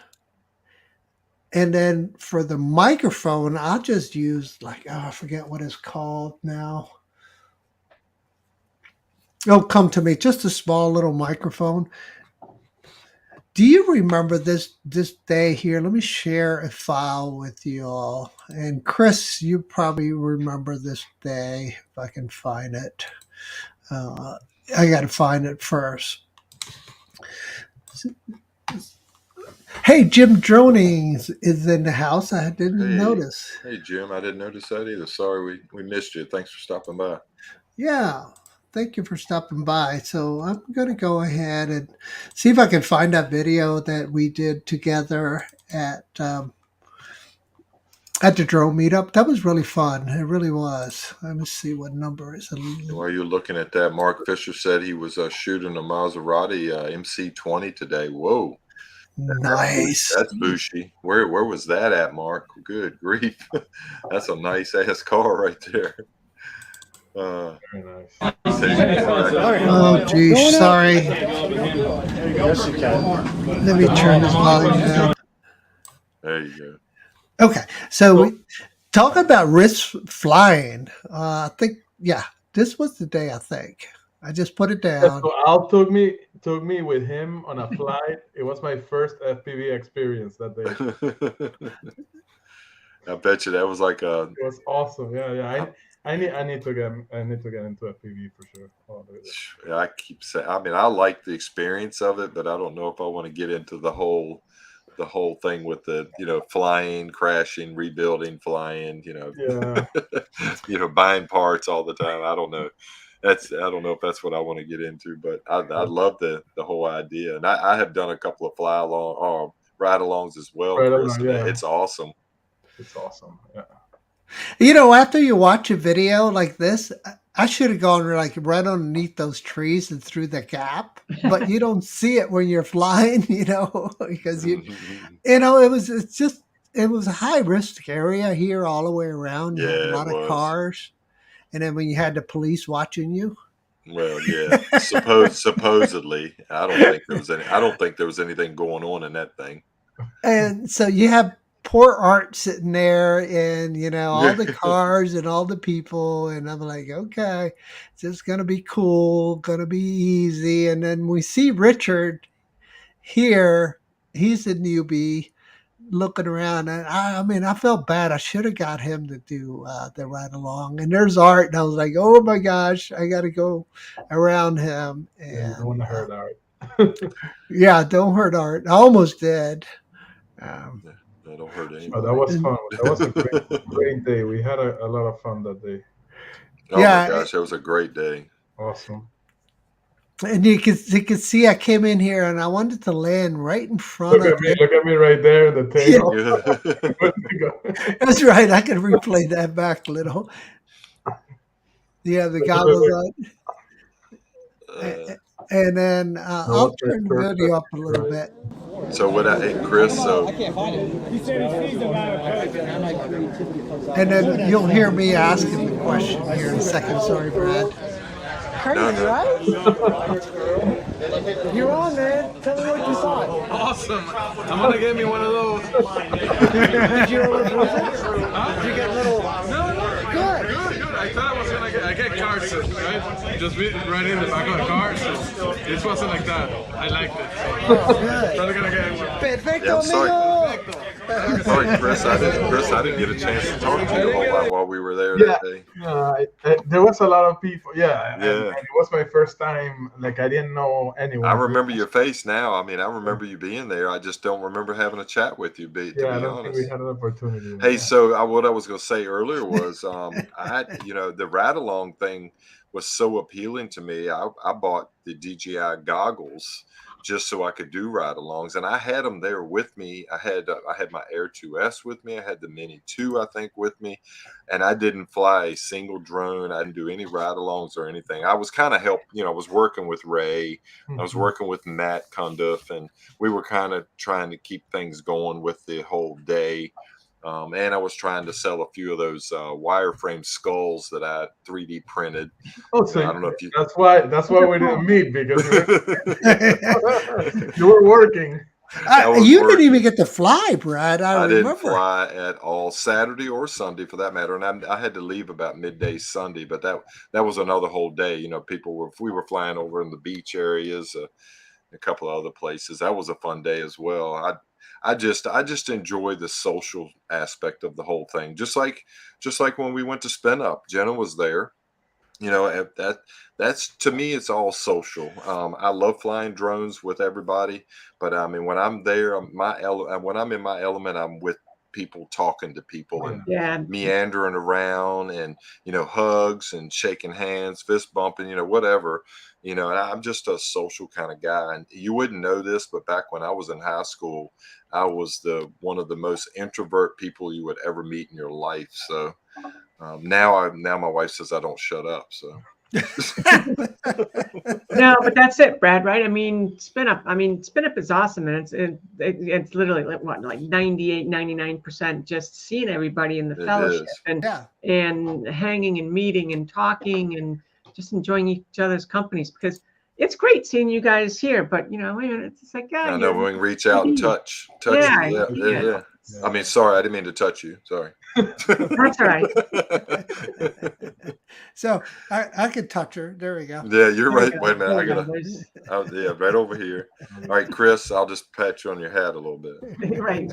And then for the microphone, I'll just use I forget what it's called now. It'll come to me, just a small little microphone. Do you remember this day here? Let me share a file with you all. And Chris, you probably remember this day if I can find it. I got to find it first. Hey, Jim Dronings is in the house. I didn't notice. Hey, Jim, I didn't notice that either. Sorry, we missed you. Thanks for stopping by. Yeah. Thank you for stopping by. So I'm going to go ahead and see if I can find that video that we did together at the drone meetup. That was really fun. It really was. Let me see what number is it. While you're looking at that, Mark Fisher said he was shooting a Maserati MC20 today. Whoa. Nice. That's bushy. Where was that at, Mark? Good grief. That's a nice ass car right there. Very nice. Oh, geez, sorry. Yes, you can. Let me turn this volume down. There you go. Okay, so we talk about risk flying. I think, this was the day. I think I just put it down. So Al took me with him on a flight. It was my first FPV experience that day. I bet you that was like a. It was awesome. Yeah. I need to get into FPV for sure. I keep saying. I mean, I like the experience of it, but I don't know if I want to get into the whole the whole thing with the flying, crashing, rebuilding, flying. Yeah. Buying parts all the time. I don't know. I don't know if that's what I want to get into, but I love the whole idea, and I have done a couple of fly along or ride alongs as well, Right Chris, along, and yeah. it's awesome. It's awesome. Yeah. After you watch a video like this, I should have gone like right underneath those trees and through the gap, but you don't see it when you're flying, because it was a high risk area here all the way around. You had a Yeah, it lot of was. cars, and then when you had the police watching you, Well, yeah. Supposedly, I don't think there was anything going on in that thing. and so you have poor Art sitting there, and all the cars and all the people, and I'm like, okay, it's just gonna be cool, gonna be easy, and then we see Richard here. He's a newbie looking around, and I mean, I felt bad. I should have got him to do the ride along. And there's Art, and I was like, oh my gosh, I got to go around him. Yeah, you don't want And to hurt Art. yeah, don't hurt Art. I almost did. Um, I don't hurt Oh, anybody. that was fun. That was a great day. We had a lot of fun that day. Oh Yeah. my gosh, that was a great day. Awesome. and you could see I came in here, and I wanted to land right in front Look of at me. Look at me right there. The table. Yeah. That's right. I can replay that back a little. Yeah, the goggles on. And then I'll was my turn the first video up a little bit. So hey Chris, so And then you'll hear me asking the question here in a second. Sorry, Brad. no. You're on, man. Tell me what you thought. Awesome. I'm gonna get me one of those. Did you Did you get a little? No, Good. good. I thought I was gonna get car seat, right? Just be right in the back of the car. So this wasn't like that. I liked it. So probably gonna get one. Perfecto, Yeah, I'm sorry. amigo. Sorry, Chris, I didn't get a chance to talk to you a whole lot while we were there that day. There was a lot of people. Yeah. Yeah. And it was my first time. Like, I didn't know anyone. I remember your face now. I mean, I remember you being there. I just don't remember having a chat with you, to be I don't honest. think we had an opportunity. Hey, so what I was going to say earlier was, the ride along thing was so appealing to me. I bought the DJI goggles just so I could do ride alongs, and I had them there with me. I had my Air 2S with me. I had the Mini 2, I think, with me, and I didn't fly a single drone. I didn't do any ride alongs or anything. I was kind of I was working with Ray. I was working with Matt Cundiff, and we were kind of trying to keep things going with the whole day. And I was trying to sell a few of those wireframe skulls that I 3D printed. Oh, so I don't know if you. That's why we didn't meet, because you were working. You didn't even get to fly, Brad. I remember. Didn't fly at all Saturday or Sunday for that matter, and I had to leave about midday Sunday. But that was another whole day. We were flying over in the beach areas, a couple of other places. That was a fun day as well. I just enjoy the social aspect of the whole thing. Just like when we went to Spin Up, Jenna was there. That's to me, it's all social. I love flying drones with everybody, but I mean, when I'm there, when I'm in my element, I'm with people, talking to people, and meandering around, and hugs and shaking hands, fist bumping, whatever. And I'm just a social kind of guy. And you wouldn't know this, but back when I was in high school, I was one of the most introvert people you would ever meet in your life. So now my wife says I don't shut up. So No, but that's it, Brad, right? I mean, Spin Up is awesome. And it's literally like 98, 99% just seeing everybody in the fellowship and hanging and meeting and talking and just enjoying each other's companies, because it's great seeing you guys here, but it's like, I know when we reach out and touch you. Yeah. I mean, sorry, I didn't mean to touch you. Sorry. That's all right. So I could touch her. There we go. Yeah, you're right. Wait a minute. Right over here. All right, Chris, I'll just pat you on your hat a little bit. Right.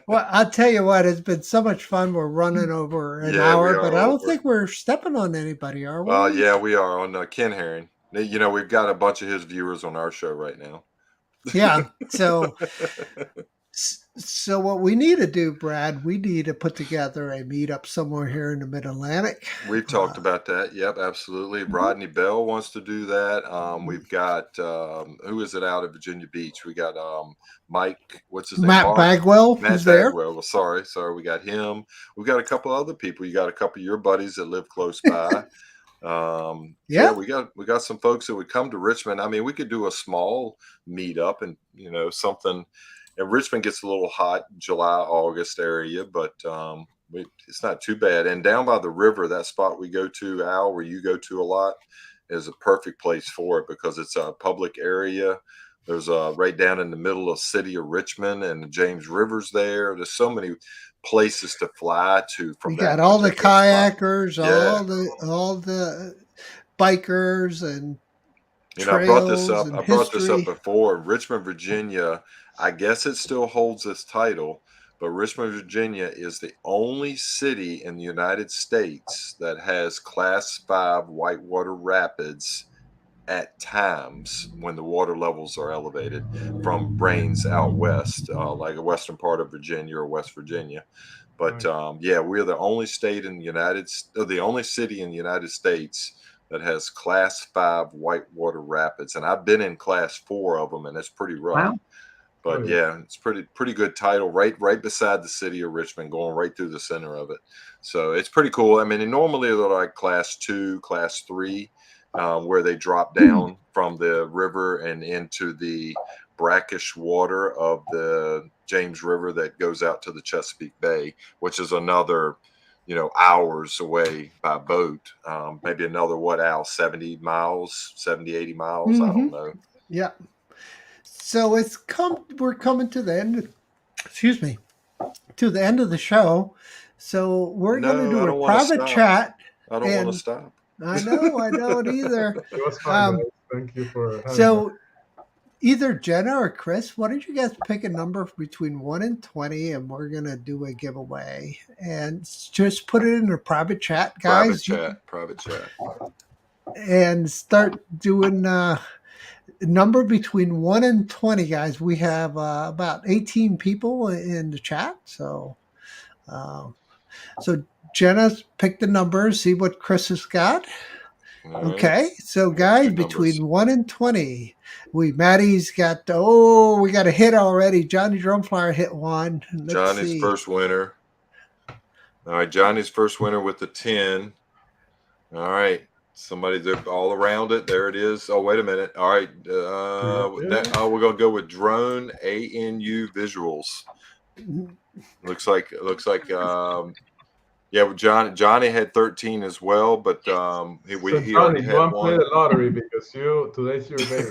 Well, I'll tell you what, it's been so much fun. We're running over an hour, but I don't think we're stepping on anybody, are we? Well, yeah, we are on Ken Herring. We've got a bunch of his viewers on our show right now. Yeah. So what we need to do, Brad, we need to put together a meetup somewhere here in the Mid Atlantic. We've talked about that. Yep, absolutely. Rodney Bell wants to do that. We've got who is it out of Virginia Beach? We got Mike. What's his name? Matt Bagwell Matt is there. Bagwell. Well, sorry. We got him. We've got a couple other people. You got a couple of your buddies that live close by. Yeah. We got some folks that would come to Richmond. I mean, we could do a small meetup and something. And Richmond gets a little hot, July, August area, but it's not too bad. And down by the river, that spot we go to, Al, where you go to a lot, is a perfect place for it because it's a public area. There's right down in the middle of the city of Richmond, and the James River's there. There's so many places to fly to from You that. got all the particular spot. kayakers, Yeah. all the bikers and I brought this trails up. and I brought this up history. before. Richmond, Virginia. I guess it still holds this title, but Richmond, Virginia is the only city in the United States that has Class 5 whitewater rapids at times when the water levels are elevated from rains out west, like a western part of Virginia or West Virginia. But we're the only state in the only city in the United States that has Class 5 whitewater rapids, and I've been in Class 4 of them, and it's pretty rough. Wow. But it's pretty good title, right beside the city of Richmond, going right through the center of it. So it's pretty cool. I mean, normally they're like Class 2, Class 3, where they drop down from the river and into the brackish water of the James River that goes out to the Chesapeake Bay, which is another hours away by boat. Maybe another 70 miles, 70, 80 miles. I don't know. Yeah. So we're coming to the end. Excuse me. To the end of the show. So we're going to do a private chat. I don't want to stop. I know. I don't either. It was fun, guys. Thank you for having So either Jenna or Chris, why don't you guys pick a number between 1 and 20, and we're going to do a giveaway. And just put it in a private chat, guys. Private chat. And start doing number between 1 and 20, guys. We have about 18 people in the chat. So Jenna's picked the numbers, see what Chris has got. Okay, so guys, between 1 and 20, Maddie's got, we got a hit already. Johnny Drumflyer hit one. Johnny's first winner. All right, Johnny's first winner with the 10. All right, somebody's all around it. There it is. Oh, wait a minute. All right, we're gonna go with Drone ANU Visuals. Looks like Johnny had 13 as well, but he Johnny, you want to play the lottery because today's your day.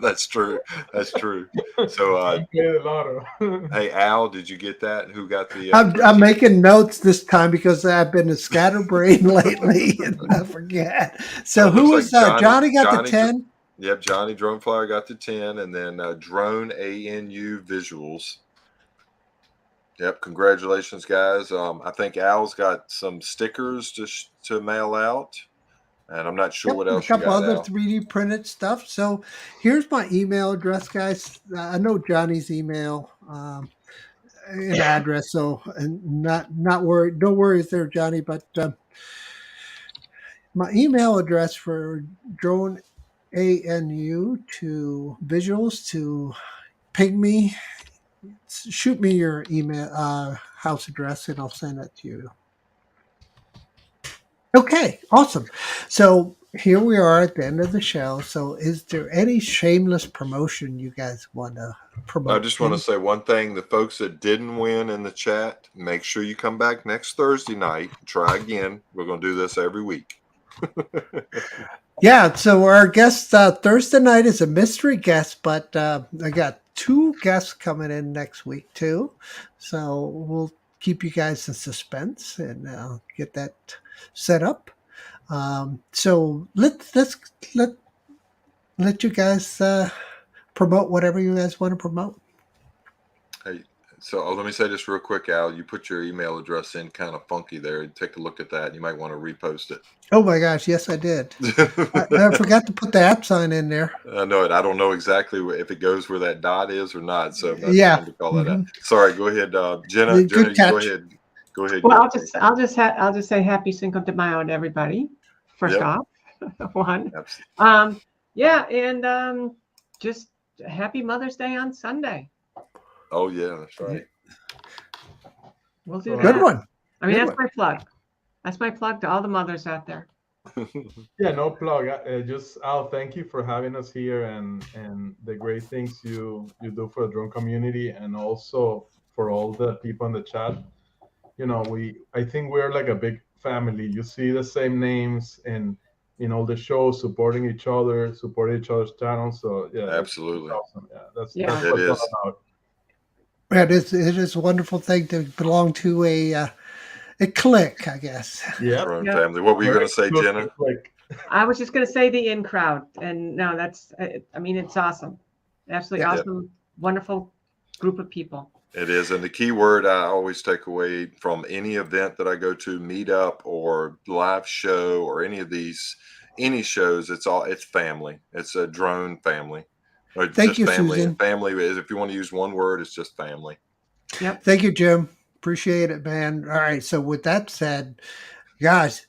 That's true. So play the lotto. Hey Al, did you get that? Who got the? I'm making notes this time because I've been a scatterbrain lately and I forget. So who was Johnny got the 10? Yep, Johnny Drumflyer got the 10, and then Drone ANU Visuals. Yep, congratulations, guys. I think Al's got some stickers to mail out, and I'm not sure what else. A couple you got, other Al. 3D printed stuff. So here's my email address, guys. I know Johnny's email and address, so and not worried. No worries there, Johnny. But my email address for Drone ANU to Visuals to ping me. Shoot me your email house address and I'll send it to you. Okay, awesome. So here we are at the end of the show. So is there any shameless promotion you guys want to promote? I just want to say one thing. The folks that didn't win in the chat, make sure you come back next Thursday night. Try again. We're going to do this every week. Yeah, so our guest Thursday night is a mystery guest, but I got 2 guests coming in next week too. So we'll keep you guys in suspense and get that set up. So let you guys promote whatever you guys want to promote. Hey, So let me say this real quick, Al. You put your email address in kind of funky there. Take a look at that. You might want to repost it. Oh my gosh, yes, I did. I forgot to put the @ sign in there. I know it. I don't know exactly if it goes where that dot is or not. So I Yeah. just wanted to call that out. Sorry. Go ahead, Jenna. Good Jenna, you catch. go ahead. Go ahead. Well, I'll just say happy Cinco de Mayo to everybody. First Yep. off, one. Absolutely. Yeah, and just happy Mother's Day on Sunday. Oh yeah, that's right. We'll do Good that. Good one. I mean, Good that's my plug. That's my plug to all the mothers out there. Yeah, no plug. Just Al, thank you for having us here and the great things you do for the drone community and also for all the people in the chat. You know, I think we're like a big family. You see the same names in all the shows, supporting each other, supporting each other's channels. So yeah, Absolutely. it's awesome. Yeah, that's Yeah. what It it's is. all about. It is a wonderful thing to belong to a clique, I guess. Yeah. Drone Yeah. family. What were you Very going to say, exclusive, Jenna? like, I was just going to say the in crowd, and no, that's. I mean, it's awesome, absolutely Yeah. awesome, wonderful group of people. It is, and the key word I always take away from any event that I go to, meetup or live show or any shows, it's family. It's a drone family. Or Thank just you, family. Susan. And family is, if you want to use one word, it's just family. Yep. Thank you, Jim. Appreciate it, man. All right. So with that said, guys,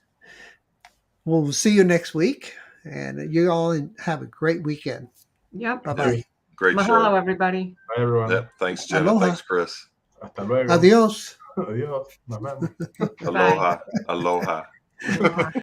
we'll see you next week, and you all have a great weekend. Yep. Bye-bye. Great Mahalo, show. everybody. bye everyone. Yep. Thanks, Jenna. Aloha. Thanks, Chris. Hasta luego. Adios. Adios. Nos vemos. Aloha. Aloha. Aloha.